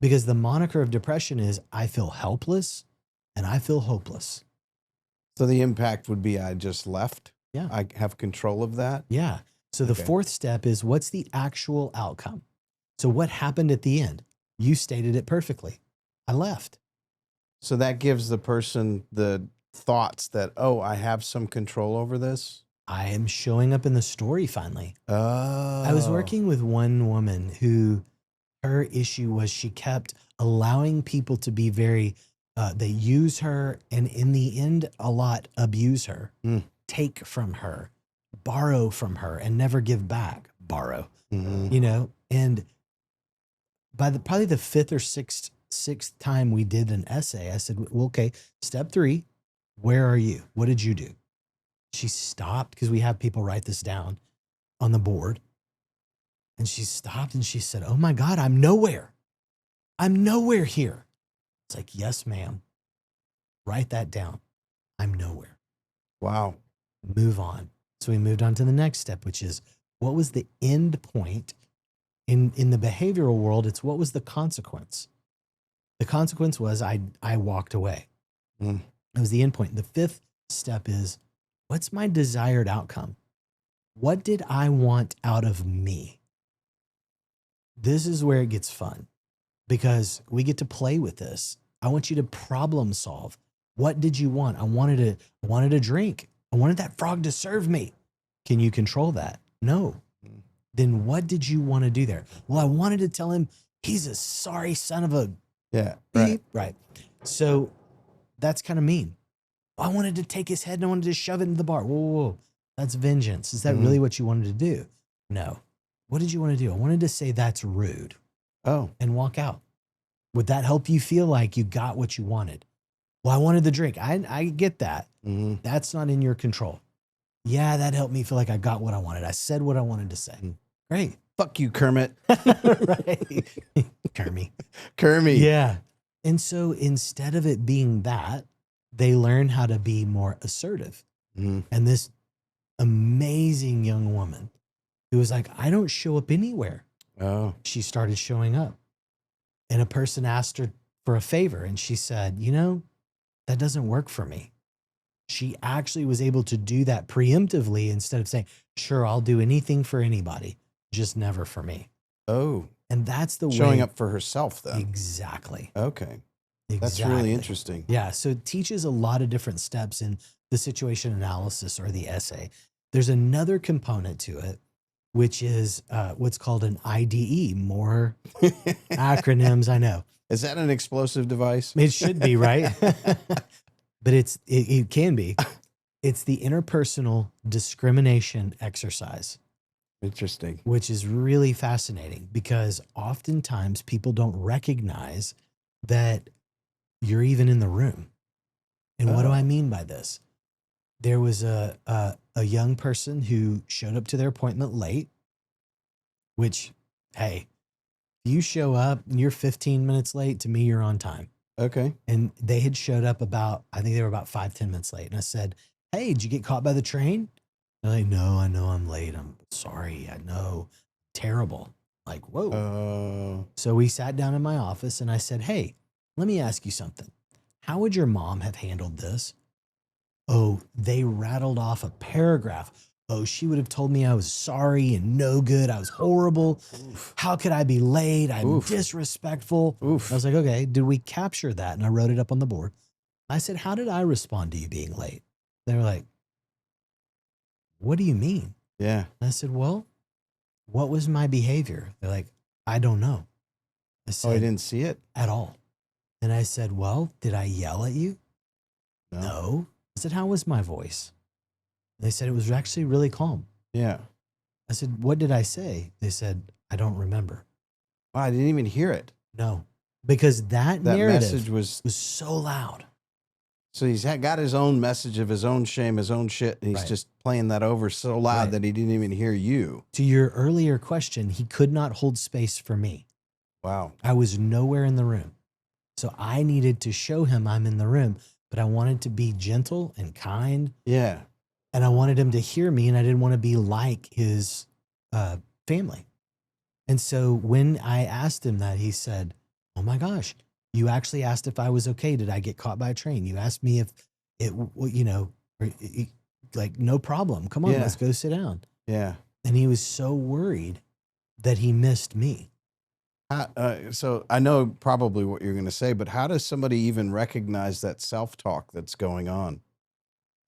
Because the moniker of depression is I feel helpless and I feel hopeless. So the impact would be I just left. Yeah. I have control of that. Yeah. So the Okay. fourth step is, what's the actual outcome? So what happened at the end? You stated it perfectly. I left. So that gives the person the thoughts that, oh, I have some control over this. I am showing up in the story finally. Oh. I was working with one woman who her issue was she kept allowing people to be very, they use her and in the end, a lot abuse her, Mm. take from her, borrow from her and never give back, borrow, Mhm. you know? And by probably the fifth or sixth time we did an essay, I said, well, okay, step 3, where are you? What did you do? She stopped because we have people write this down on the board. And she stopped and she said, oh my God, I'm nowhere. I'm nowhere here. It's like, yes, ma'am. Write that down. I'm nowhere. Wow. Move on. So we moved on to the next step, which is what was the end point? In the behavioral world, it's what was the consequence? The consequence was I walked away. Mm. It was the end point. The 5th step is what's my desired outcome? What did I want out of me? This is where it gets fun because we get to play with this. I want you to problem solve. What did you want? I wanted a drink. I wanted that frog to serve me. Can you control that? No. Then what did you want to do there? Well, I wanted to tell him he's a sorry son of a Yeah. beep. Right. So that's kind of mean. I wanted to take his head and I wanted to shove it into the bar. Whoa, whoa, whoa. That's vengeance. Is that really what you wanted to do? No. What did you want to do? I wanted to say that's rude. Oh. And walk out. Would that help you feel like you got what you wanted? Well, I wanted the drink. I get that. Mm-hmm. That's not in your control. Yeah, that helped me feel like I got what I wanted. I said what I wanted to say. Great. Fuck you, Kermit. Right. Kermit. Yeah. And so instead of it being that, they learn how to be more assertive. Mm-hmm. And this amazing young woman who was like, I don't show up anywhere. Oh. She started showing up. And a person asked her for a favor. And she said, you know, that doesn't work for me. She actually was able to do that preemptively instead of saying, sure, I'll do anything for anybody, just never for me. Oh. And that's the Showing way. up for herself then. Exactly. Okay. Exactly. That's really interesting. Yeah. So it teaches a lot of different steps in the situation analysis or the essay. There's another component to it, which is what's called an IDE. More acronyms, I know. Is that an explosive device? It should be, right? But it can be. It's the interpersonal discrimination exercise. Interesting. Which is really fascinating because oftentimes people don't recognize that you're even in the room. And what do I mean by this? There was a young person who showed up to their appointment late, which, hey, if you show up and you're 15 minutes late, to me, you're on time. Okay. And they had showed up I think they were about 5-10 minutes late. And I said, hey, did you get caught by the train? They're like, no, I know I'm late. I'm sorry. I know. Terrible. Like, whoa. So we sat down in my office and I said, hey, let me ask you something. How would your mom have handled this? Oh, they rattled off a paragraph. Oh, she would have told me I was sorry and no good. I was horrible. Oof. How could I be late? I'm disrespectful. Oof. I was like, okay, did we capture that? And I wrote it up on the board. I said, how did I respond to you being late? They were like, what do you mean? Yeah. And I said, well, what was my behavior? They're like, I don't know. I said, I didn't see it at all. And I said, well, did I yell at you? No. I said, how was my voice? They said it was actually really calm. Yeah. I said, what did I say? They said, I don't remember. Wow, I didn't even hear it. No, because that narrative message was so loud. So he's got his own message of his own shame, his own shit, and he's just playing that over so loud that he didn't even hear you. To your earlier question, he could not hold space for me. Wow. I was nowhere in the room. So I needed to show him I'm in the room, but I wanted to be gentle and kind. Yeah. And I wanted him to hear me, and I didn't want to be like his family. And so when I asked him that, he said, oh my gosh, you actually asked if I was okay. Did I get caught by a train? You asked me if it, you know, like, no problem. Come on, let's go sit down. Yeah. And he was so worried that he missed me. So I know probably what you're going to say, but how does somebody even recognize that self-talk that's going on?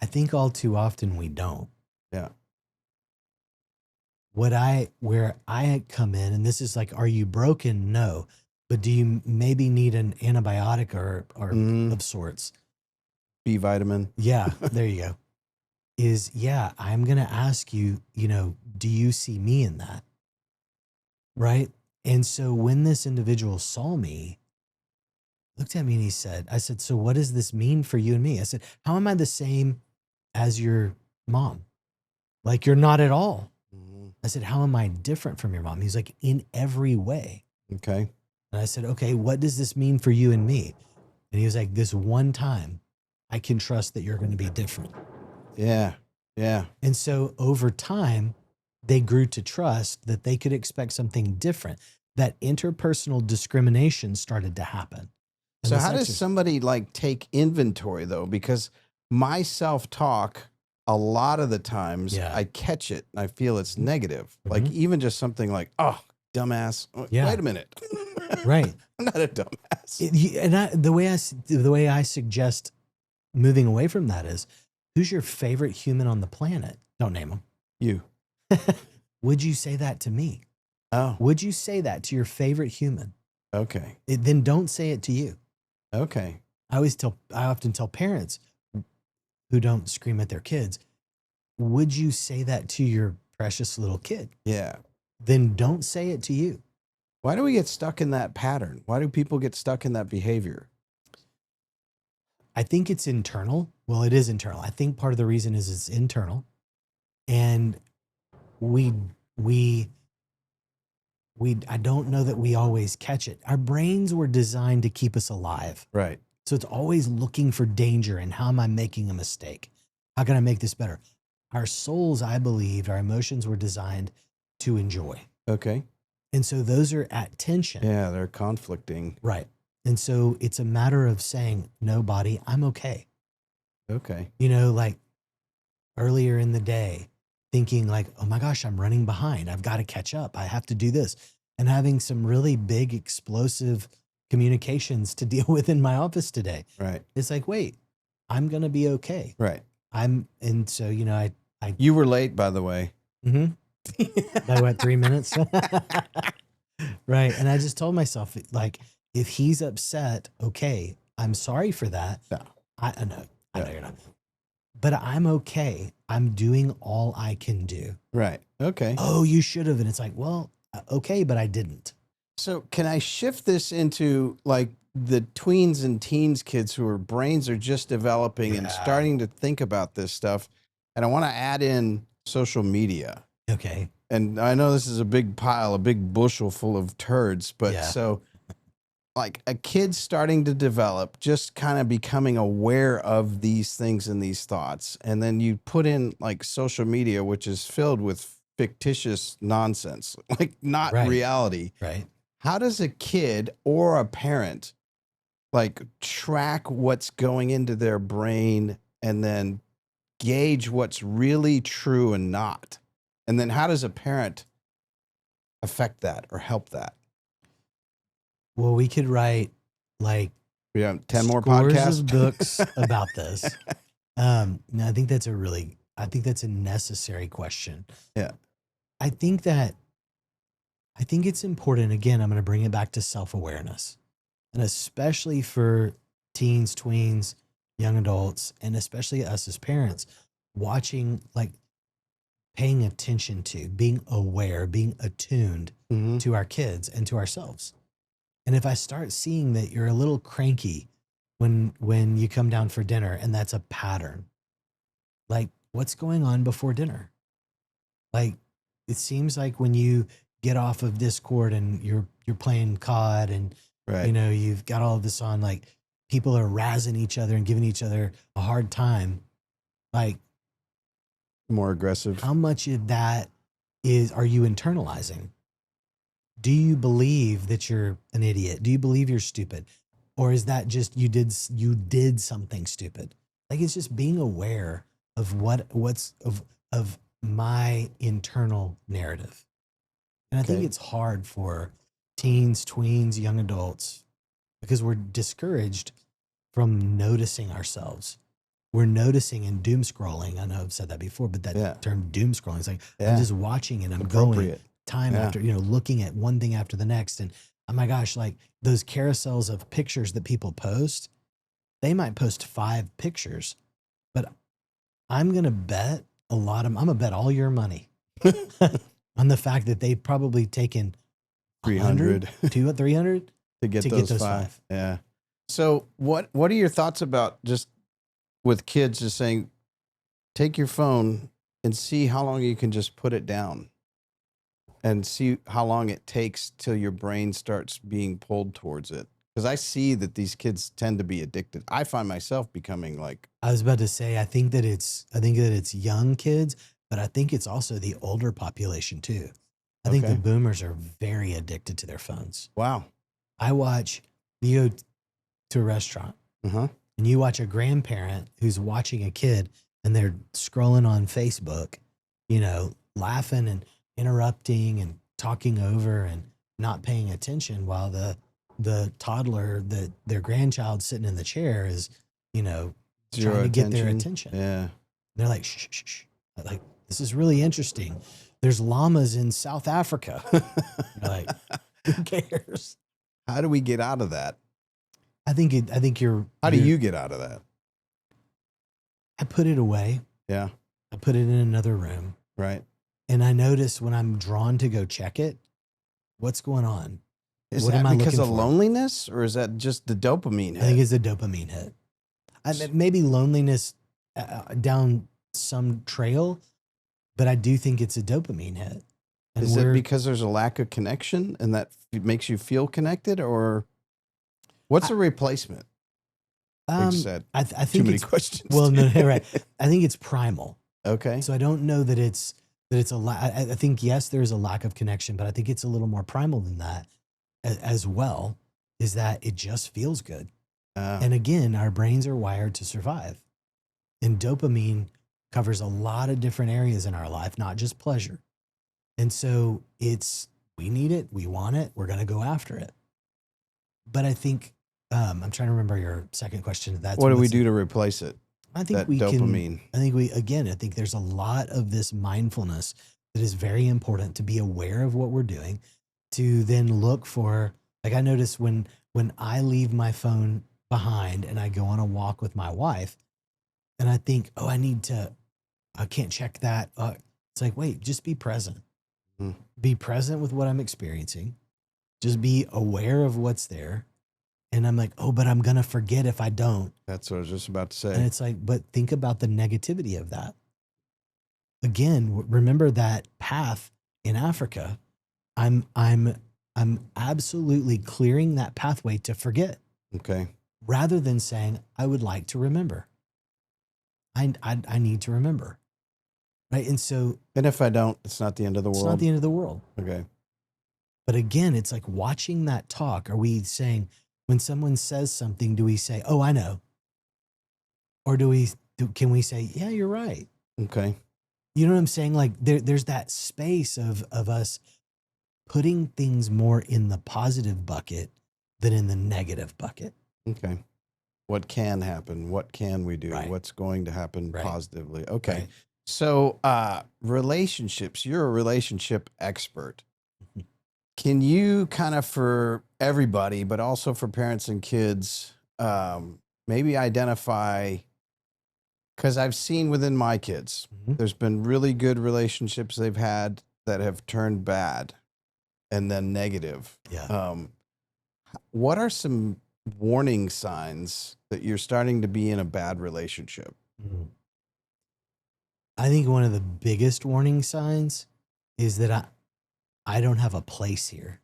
I think all too often we don't. Yeah. where I come in, and this is like, are you broken? No. But do you maybe need an antibiotic or of sorts? B vitamin. Yeah, there you go. Yeah, I'm going to ask you, do you see me in that? Right. And so when this individual saw me, looked at me and I said, so what does this mean for you and me? I said, how am I the same as your mom? Like, you're not at all. Mhm. I said, how am I different from your mom? He's like, in every way. Okay. And I said, okay, what does this mean for you and me? And he was like, this one time I can trust that you're going to be different. Yeah. Yeah. And so over time, they grew to trust that they could expect something different. That interpersonal discrimination started to happen. And So this how does exercise- somebody like take inventory though? Because my self-talk, a lot of the times Yeah. I catch it and I feel it's negative. Like even just something like, oh, dumbass. Yeah. Wait a minute. Right. I'm not a dumbass. The way I suggest moving away from that is, who's your favorite human on the planet? Don't name them. You. Would you say that to me? Oh, Would you say that to your favorite human? okay. Then don't say it to you. Okay. I often tell parents who don't scream at their kids, would you say that to your precious little kid? Yeah. Then don't say it to you. Why do we get stuck in that pattern? Why do people get stuck in that behavior? I think it's internal. Well, it is internal. I think part of the reason is it's internal. And I don't know that we always catch it. Our brains were designed to keep us alive. Right. So it's always looking for danger and how am I making a mistake? How can I make this better? Our souls, I believed, our emotions were designed to enjoy. Okay. And so those are at tension. Yeah, they're conflicting. Right. And so it's a matter of saying, no, body, I'm okay. Okay. Like earlier in the day, thinking like, oh my gosh, I'm running behind. I've got to catch up. I have to do this. And having some really big, explosive communications to deal with in my office today. Right. It's like, wait, I'm going to be okay. Right. And so, You were late, by the way. by what, 3 minutes? Right. And I just told myself, like, if he's upset, okay, I'm sorry for that. No. I know you're not. But I'm okay. I'm doing all I can do. Right. Okay. Oh, you should have. And it's like, well, okay, but I didn't. So can I shift this into like the tweens and teens kids who are brains are just developing and starting to think about this stuff? And I want to add in social media. Okay. And I know this is a big pile, a big bushel full of turds, but Yeah. so like a kid starting to develop, just kind of becoming aware of these things and these thoughts. And then you put in like social media, which is filled with fictitious nonsense, like not Right. reality. Right. How does a kid or a parent like track what's going into their brain and then gauge what's really true and not? And then how does a parent affect that or help that? Well, we could write like We have 10 more scores podcasts. of books about this. No, I think that's a necessary question. Yeah. I think it's important. Again, I'm going to bring it back to self-awareness, and especially for teens, tweens, young adults, and especially us as parents, watching, like paying attention to, being aware, being attuned Mhm. to our kids and to ourselves. And if I start seeing that you're a little cranky when you come down for dinner, and that's a pattern, like what's going on before dinner? Like, it seems like when you get off of Discord and you're playing COD and Right. you've got all of this on, like people are razzing each other and giving each other a hard time. Like, More aggressive. how much of that are you internalizing? Do you believe that you're an idiot? Do you believe you're stupid? Or is that just you did something stupid? Like, it's just being aware of what's of my internal narrative. And I think Okay. it's hard for teens, tweens, young adults, because we're discouraged from noticing ourselves. we're noticing in doom scrolling. I know I've said that before, but that term doom scrolling is like, I'm just watching and I'm going time after, looking at one thing after the next. And oh my gosh, like those carousels of pictures that people post, they might post 5 pictures, but I'm going to bet I'm going to bet all your money on the fact that they've probably taken 300 300 to get those 5. Yeah. So what are your thoughts about just with kids just saying, take your phone and see how long you can just put it down and see how long it takes till your brain starts being pulled towards it? Because I see that these kids tend to be addicted. I find myself becoming like, I was about to say, I think that it's young kids, but I think it's also the older population too. I think the boomers are very addicted to their phones. wow. You go to a restaurant and you watch a grandparent who's watching a kid and they're scrolling on Facebook, laughing and interrupting and talking over and not paying attention while the toddler, their grandchild sitting in the chair is, trying to get their attention. Yeah. And they're like, shh, shh, shh. Like, this is really interesting. There's llamas in South Africa. You're like, who cares? How do we get out of that? I think How do you get out of that? I put it away. Yeah. I put it in another room. Right. And I notice when I'm drawn to go check it, what's going on? Is what that am I because looking of for? loneliness, or is that just the dopamine hit? I think it's a dopamine hit. Maybe loneliness down some trail, but I do think it's a dopamine hit. And is it because there's a lack of connection and that makes you feel connected, or what's a replacement? Like you said, I think too many it's, questions. well, no, right. I think it's primal. Okay. So I don't know that it's I think, yes, there's a lack of connection, but I think it's a little more primal than that as well, is that it just feels good. And again, our brains are wired to survive. And dopamine covers a lot of different areas in our life, not just pleasure. And so we need it, we want it, we're going to go after it. But I think, I'm trying to remember your second question. What do we do to replace it? I think that dopamine. I think there's a lot of this mindfulness that is very important, to be aware of what we're doing, to then look for, like I notice when I leave my phone behind and I go on a walk with my wife and I think, oh, I can't check that. It's like, wait, just be present. Be present with what I'm experiencing. Just be aware of what's there. And I'm like, oh, but I'm going to forget if I don't. That's what I was just about to say. And it's like, but think about the negativity of that. Again, remember that path in Africa. I'm absolutely clearing that pathway to forget. Okay. Rather than saying, I would like to remember. I need to remember. Right. And so. And if I don't, it's not the end of the world. It's not the end of the world. Okay. But again, it's like watching that talk. Are we saying, when someone says something, do we say, oh, I know? Or can we say, yeah, you're right? Okay. You know what I'm saying? Like there's that space of us putting things more in the positive bucket than in the negative bucket. Okay. What can happen? What can we do? Right. What's going to happen positively? Okay. Right. So, relationships, you're a relationship expert. Can you kind of, for everybody, but also for parents and kids, maybe identify, because I've seen within my kids, there's been really good relationships they've had that have turned bad and then negative. Yeah. What are some warning signs that you're starting to be in a bad relationship? I think one of the biggest warning signs is that I don't have a place here.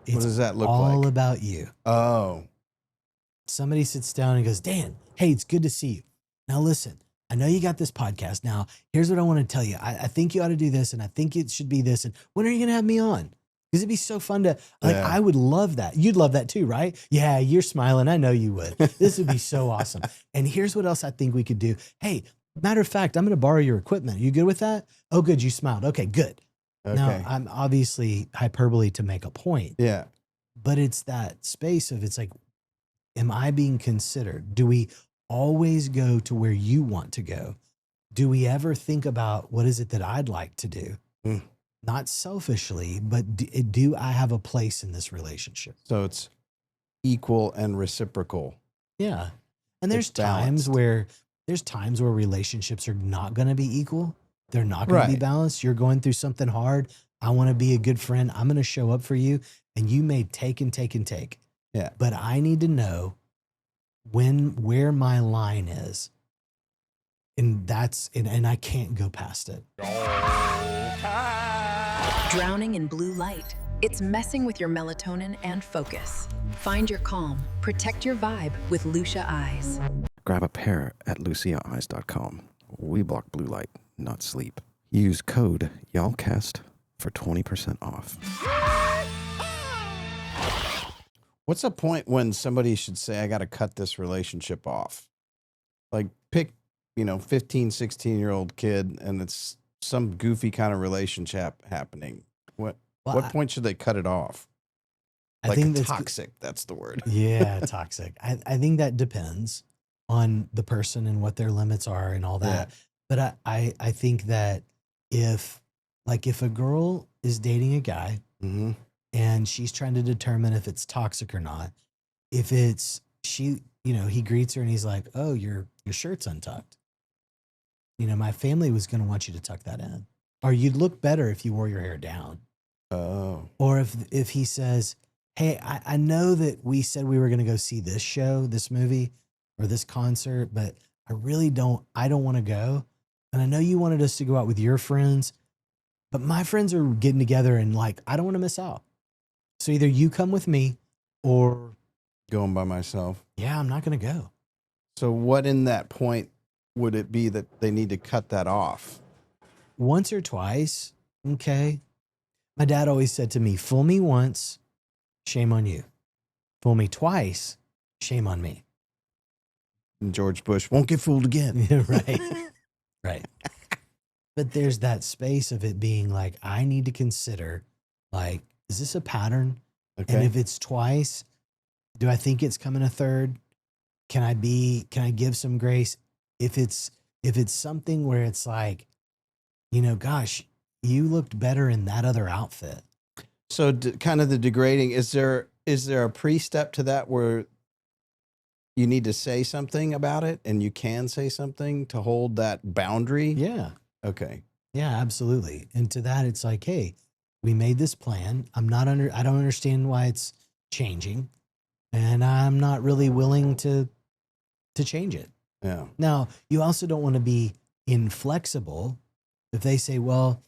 It's what does that look all like? about you. Oh. Somebody sits down and goes, Dan, hey, it's good to see you. Now listen, I know you got this podcast. Now, here's what I want to tell you. I think you ought to do this, and I think it should be this. And when are you going to have me on? Because it'd be so fun to, I would love that. You'd love that too, right? Yeah, you're smiling. I know you would. This would be so awesome. And here's what else I think we could do. Hey, matter of fact, I'm going to borrow your equipment. You good with that? Oh, good. You smiled. Okay, good. Okay. Now, I'm obviously hyperbole to make a point. Yeah. But it's that space of, it's like, am I being considered? Do we always go to where you want to go? Do we ever think about what is it that I'd like to do? Mm. Not selfishly, but do I have a place in this relationship? So it's equal and reciprocal. Yeah. And there's It's balanced. times where relationships are not going to be equal. They're not going to be Right. balanced. You're going through something hard. I want to be a good friend. I'm going to show up for you. And you may take and take and take. Yeah. But I need to know where my line is. And and I can't go past it. Drowning in blue light. It's messing with your melatonin and focus. Find your calm. Protect your vibe with Lucia Eyes. Grab a pair at luciaeyes.com. We block blue light, not sleep. Use code YALLCAST for 20% off. What's the point when somebody should say, I got to cut this relationship off? Like pick, 15, 16-year-old kid and it's some goofy kind of relationship happening. What point should they cut it off? I think that's toxic. That's the word. Yeah, toxic. I think that depends on the person and what their limits are and all that. But I think that if a girl is dating a guy Mm-hmm. and she's trying to determine if it's toxic or not, if it's he greets her and he's like, "Oh, your shirt's untucked. My family was going to want you to tuck that in, or you'd look better if you wore your hair down." Oh. Or if he says, "Hey, I know that we said we were going to go see this show, this movie, or this concert, but I don't want to go. And I know you wanted us to go out with your friends, but my friends are getting together and I don't want to miss out. So either you come with me or Going by myself. yeah, I'm not going to go." So what in that point would it be that they need to cut that off? Once or twice, okay. My dad always said to me, "Fool me once, shame on you. Fool me twice, shame on me." And George Bush won't get fooled again. Yeah, right. Right. But there's that space of it being I need to consider, is this a pattern? Okay. And if it's twice, do I think it's coming a third? Can I give some grace? If it's something where it's gosh, you looked better in that other outfit. So kind of the degrading, is there a pre-step to that where you need to say something about it and you can say something to hold that boundary? Yeah. Okay. Yeah, absolutely. And to that, it's hey, we made this plan. I don't understand why it's changing, and I'm not really willing to change it. Yeah. Now, you also don't want to be inflexible. If they say, "Well,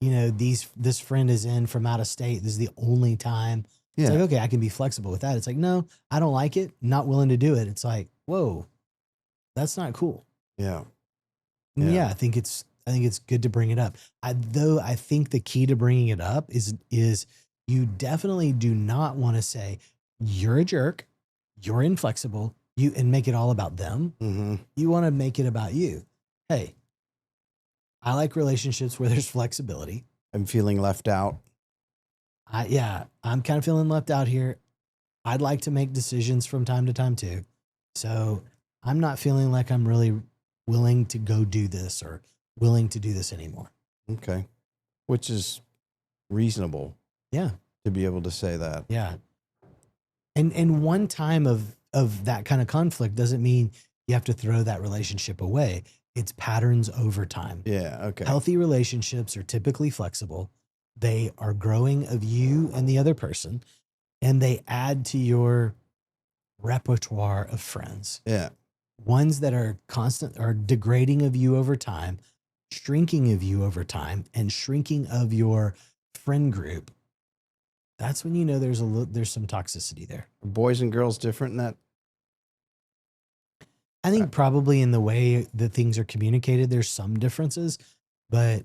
this friend is in from out of state. This is the only time." Yeah. It's okay, I can be flexible with that. It's no, I don't like it. Not willing to do it. It's whoa, that's not cool. Yeah. And Yeah. I think it's good to bring it up. I think the key to bringing it up is you definitely do not want to say you're a jerk, you're inflexible, and make it all about them. Mm-hmm. You want to make it about you. Hey, I like relationships where there's flexibility. I'm feeling left out. I'm kind of feeling left out here. I'd like to make decisions from time to time too. So I'm not feeling like I'm really willing to go do this or willing to do this anymore. Okay. Which is reasonable. Yeah. To be able to say that. Yeah. And one time of that kind of conflict doesn't mean you have to throw that relationship away. It's patterns over time. Yeah. Okay. Healthy relationships are typically flexible. They are growing of you and the other person, and they add to your repertoire of friends. Yeah. Ones that are degrading of you over time, shrinking of you over time, and shrinking of your friend group. That's when there's some toxicity there. Are boys and girls different in that? I think probably in the way that things are communicated, there's some differences, but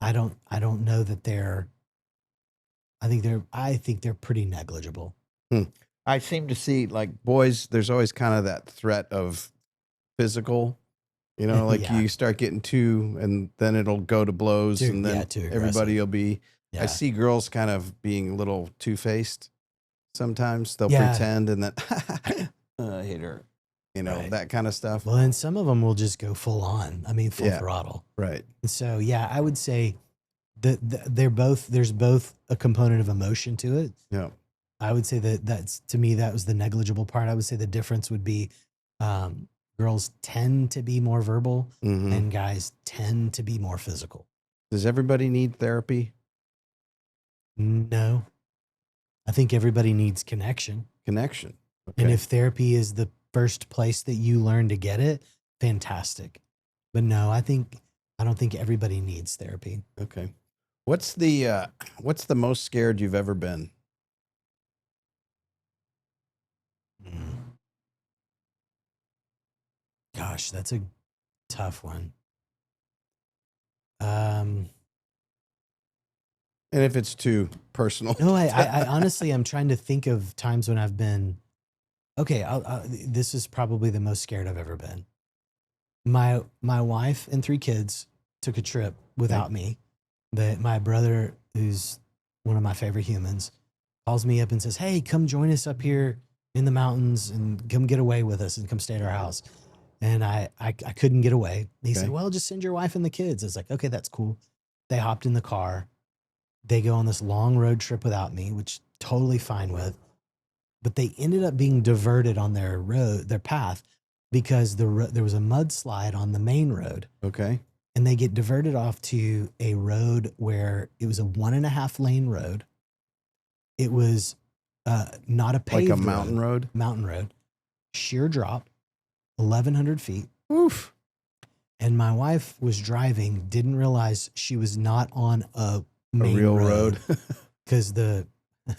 I don't know that I think they're pretty negligible. I seem to see boys, there's always kind of that threat of physical, Yeah. you start getting too, and then it'll go to blows and then too aggressive. everybody will be, Yeah. I see girls kind of being a little two-faced sometimes. They'll Yeah. pretend and then I hate her. Right. that kind of stuff. Well, and some of them will just go full on. I mean, full Yeah. throttle. Right. And so, yeah, I would say that there's both a component of emotion to it. Yeah. I would say that's, to me, that was the negligible part. I would say the difference would be girls tend to be more verbal Mhm. and guys tend to be more physical. Does everybody need therapy? No, I think everybody needs connection. Connection. And Okay. if therapy is the first place that you learn to get it, fantastic. But no, I don't think everybody needs therapy. Okay. What's the most scared you've ever been? Mm. Gosh, that's a tough one. And if it's too personal. No, I honestly, I'm trying to think of times when I've been, okay, this is probably the most scared I've ever been. My wife and 3 kids took a trip without me. My brother, who's one of my favorite humans, calls me up and says, "Hey, come join us up here in the mountains and come get away with us and come stay at our house." And I couldn't get away. He said, Okay. "Well, just send your wife and the kids." I was like, "Okay, that's cool." They hopped in the car. They go on this long road trip without me, which totally fine with. But they ended up being diverted on their path, because there was a mudslide on the main road, Okay. and they get diverted off to a road where it was a 1.5 lane road. It was not a paved Like a mountain road? mountain road, sheer drop, 1,100 feet. Oof. And my wife was driving, didn't realize she was not on a main real road. because the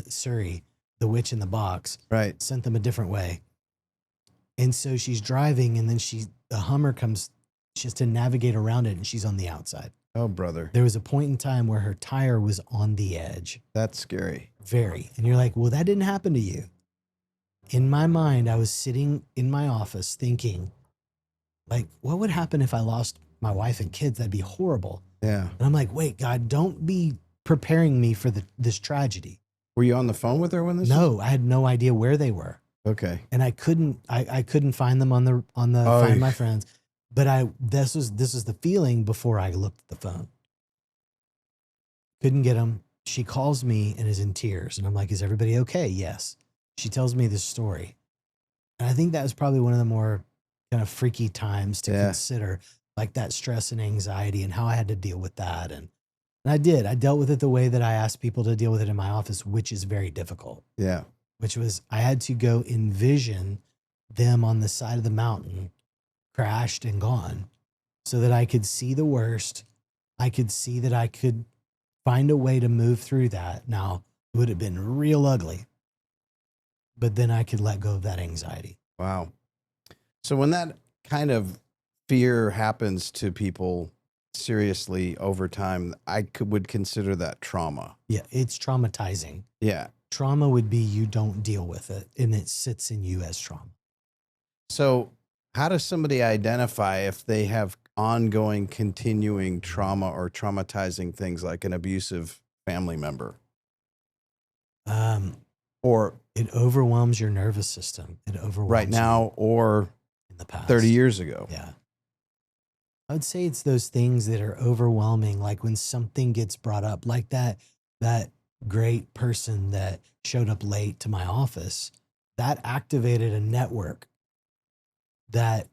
Surrey, the witch in the box, Right. sent them a different way. And so she's driving, and then the Hummer comes. She has to navigate around it, and she's on the outside. Oh, brother. There was a point in time where her tire was on the edge. That's scary. Very. And you're like, well, that didn't happen to you. In my mind, I was sitting in my office thinking, like, what would happen if I lost my wife and kids? That'd be horrible. Yeah. And I'm like, wait, God, don't be preparing me for this tragedy. Were you on the phone with her when this? No, I had no idea where they were. Okay. And I couldn't find them on the Oh, Find My Friends. But this is the feeling before I looked at the phone. Couldn't get them. She calls me and is in tears. And I'm like, is everybody okay? Yes. She tells me this story. And I think that was probably one of the more kind of freaky times to consider, like that stress and anxiety and how I had to deal with that. And I did. I dealt with it the way that I asked people to deal with it in my office, which is very difficult. Yeah. Which was, I had to go envision them on the side of the mountain, crashed and gone, so that I could see the worst. I could see that I could find a way to move through that. Now, it would have been real ugly, but then I could let go of that anxiety. Wow. So when that kind of fear happens to people seriously over time, would consider that trauma. Yeah, it's traumatizing. Yeah. Trauma would be you don't deal with it, and it sits in you as trauma. So how does somebody identify if they have ongoing, continuing trauma or traumatizing things like an abusive family member? Or It overwhelms your nervous system. It overwhelms right now or in the past. 30 years ago? Yeah. I would say it's those things that are overwhelming, like when something gets brought up, like that great person that showed up late to my office, that activated a network that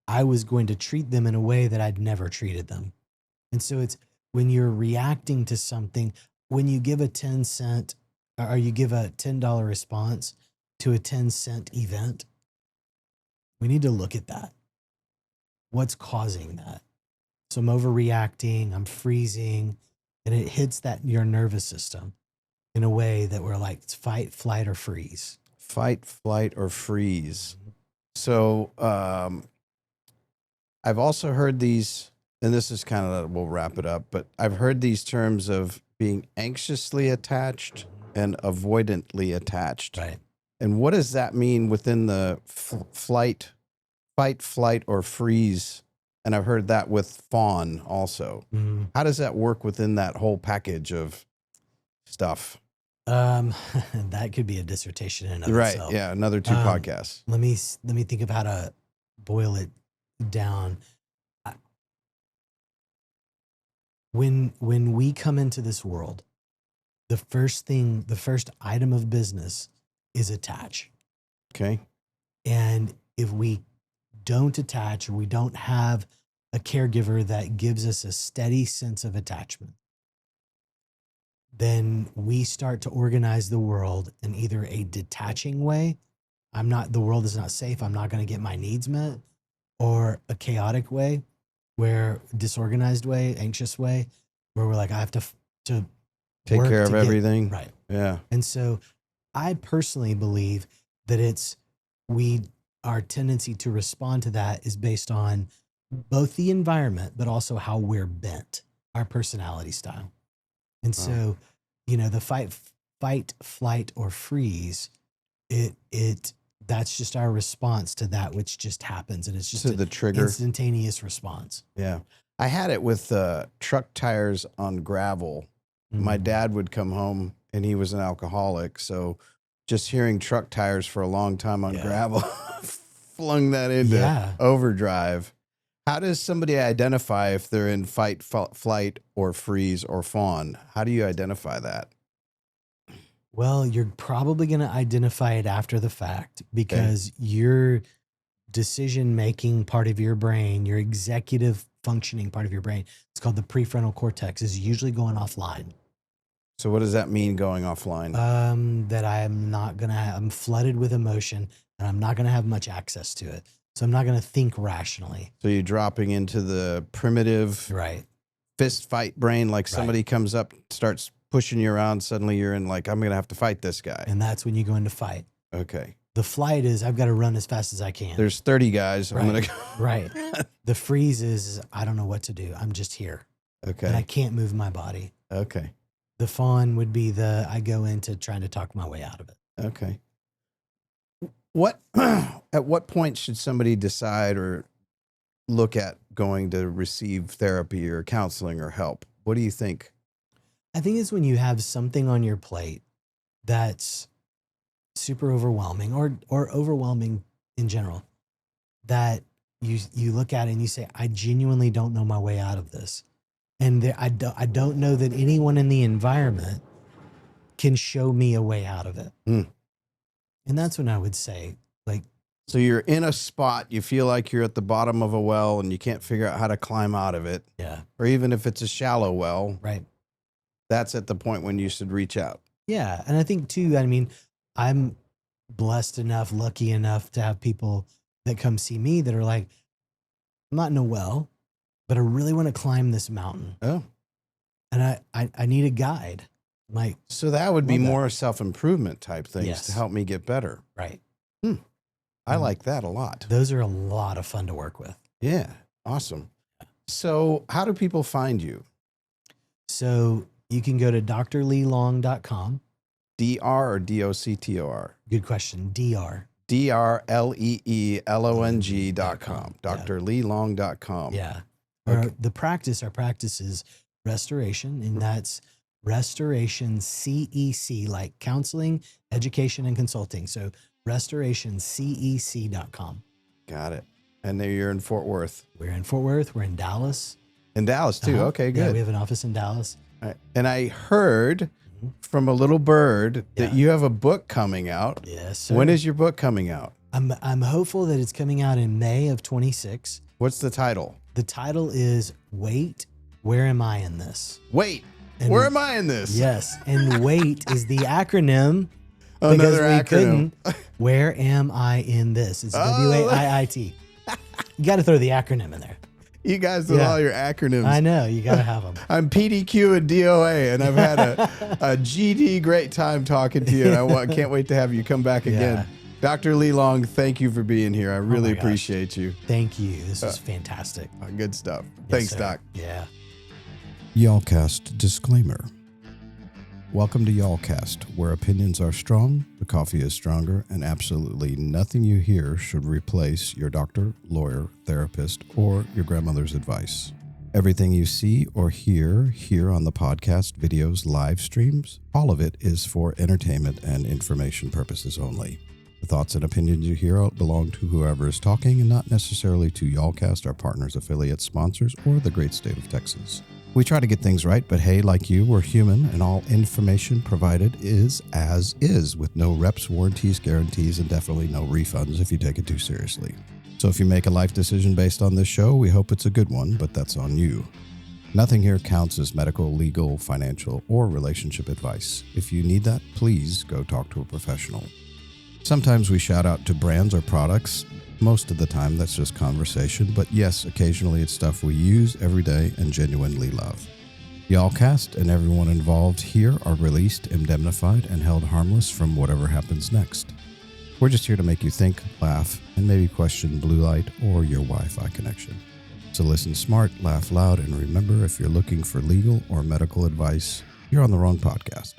I was going to treat them in a way that I'd never treated them. And so it's when you're reacting to something, when you give a 10 cent or you give a $10 response to a 10-cent event, we need to look at that. What's causing that? So I'm overreacting, I'm freezing, and it hits your nervous system in a way that we're like, it's fight, flight, or freeze. Fight, flight, or freeze. So I've also heard these, and this is kind of, we'll wrap it up, but I've heard these terms of being anxiously attached and avoidantly attached. Right. And what does that mean within the fight, flight, or freeze? And I've heard that with fawn also. Mm-hmm. How does that work within that whole package of stuff? That could be a dissertation in and of Right. itself. Yeah. Another 2 podcasts. Let me think of how to boil it down, when we come into this world, the first item of business is attach. Okay. And if we don't attach, or we don't have a caregiver that gives us a steady sense of attachment, then we start to organize the world in either a detaching way, the world is not safe, I'm not going to get my needs met, or a chaotic way, disorganized way, anxious way, where we're like, I have to Take work care of to get- everything. right. Yeah. And so I personally believe that our tendency to respond to that is based on both the environment, but also how we're bent, our personality style. And so, the fight, flight, or freeze, that's just our response to that which just happens. And it's just The trigger. instantaneous response. Yeah. I had it with truck tires on gravel. My dad would come home and he was an alcoholic. So just hearing truck tires for a long time on gravel flung that into overdrive. How does somebody identify if they're in fight, flight, or freeze, or fawn? How do you identify that? Well, you're probably going to identify it after the fact, because your decision-making part of your brain, your executive functioning part of your brain, it's called the prefrontal cortex, is usually going offline. So what does that mean, going offline? That I'm flooded with emotion, and I'm not going to have much access to it. So I'm not going to think rationally. So you're dropping into the primitive fist fight brain, like somebody comes up, starts pushing you around, suddenly you're in like, I'm going to have to fight this guy. And that's when you go into fight. Okay. The flight is, I've got to run as fast as I can. There's 30 guys. I'm going to go. Right. The freeze is, I don't know what to do. I'm just here. Okay. And I can't move my body. Okay. The fawn would be I go into trying to talk my way out of it. Okay. At what point should somebody decide or look at going to receive therapy or counseling or help? What do you think? I think it's when you have something on your plate that's super overwhelming, or overwhelming in general, that you look at it and you say, I genuinely don't know my way out of this. And I don't know that anyone in the environment can show me a way out of it. And that's when I would say, like, so you're in a spot, you feel like you're at the bottom of a well and you can't figure out how to climb out of it. Yeah. Or even if it's a shallow well. Right. That's at the point when you should reach out. Yeah. And I think too, I'm blessed enough, lucky enough to have people that come see me that are like, I'm not in a well, but I really want to climb this mountain. Oh. And I need a guide. Like, so that would be more self-improvement type things to help me get better. Right. I like that a lot. Those are a lot of fun to work with. Yeah. Awesome. So how do people find you? So you can go to drleelong.com. DR or DOCTOR? Good question. DR. DRLEELONG.com. drleelong.com. Yeah. Okay. Our practice is restoration, and that's restoration CEC, like counseling, education, and consulting. So restorationcec.com. Got it. And there you're in Fort Worth. We're in Fort Worth. We're in Dallas. In Dallas too. Okay, good. Yeah, we have an office in Dallas. All right. And I heard from a little bird that you have a book coming out. Yes, sir. When is your book coming out? I'm hopeful that it's coming out in May of 26. What's the title? The title is Wait, Where Am I in This? Wait, And where am I in this? Yes. And WAIT is the acronym. Another acronym. Where am I in this? It's WAIIT. You got to throw the acronym in there. You guys with all your acronyms. I know. You got to have them. I'm PDQ and DOA, and I've had a GD great time talking to you, and I can't wait to have you come back again. Dr. Leelong, thank you for being here. I really appreciate you. Thank you. This is fantastic. Good stuff. Yes, Thanks, sir. Doc. Yeah. Y'allcast disclaimer. Welcome to Y'allcast, where opinions are strong, the coffee is stronger, and absolutely nothing you hear should replace your doctor, lawyer, therapist, or your grandmother's advice. Everything you see or hear here on the podcast, videos, live streams, all of it is for entertainment and information purposes only. The thoughts and opinions you hear belong to whoever is talking and not necessarily to Y'allcast, our partners, affiliates, sponsors, or the great state of Texas. We try to get things right, but hey, like you, we're human, and all information provided is as is, with no reps, warranties, guarantees, and definitely no refunds if you take it too seriously. So if you make a life decision based on this show, we hope it's a good one, but that's on you. Nothing here counts as medical, legal, financial, or relationship advice. If you need that, please go talk to a professional. Sometimes we shout out to brands or products. Most of the time, that's just conversation, but yes, occasionally it's stuff we use every day and genuinely love. Y'allcast and everyone involved here are released, indemnified, and held harmless from whatever happens next. We're just here to make you think, laugh, and maybe question blue light or your Wi-Fi connection. So listen smart, laugh loud, and remember, if you're looking for legal or medical advice, you're on the wrong podcast.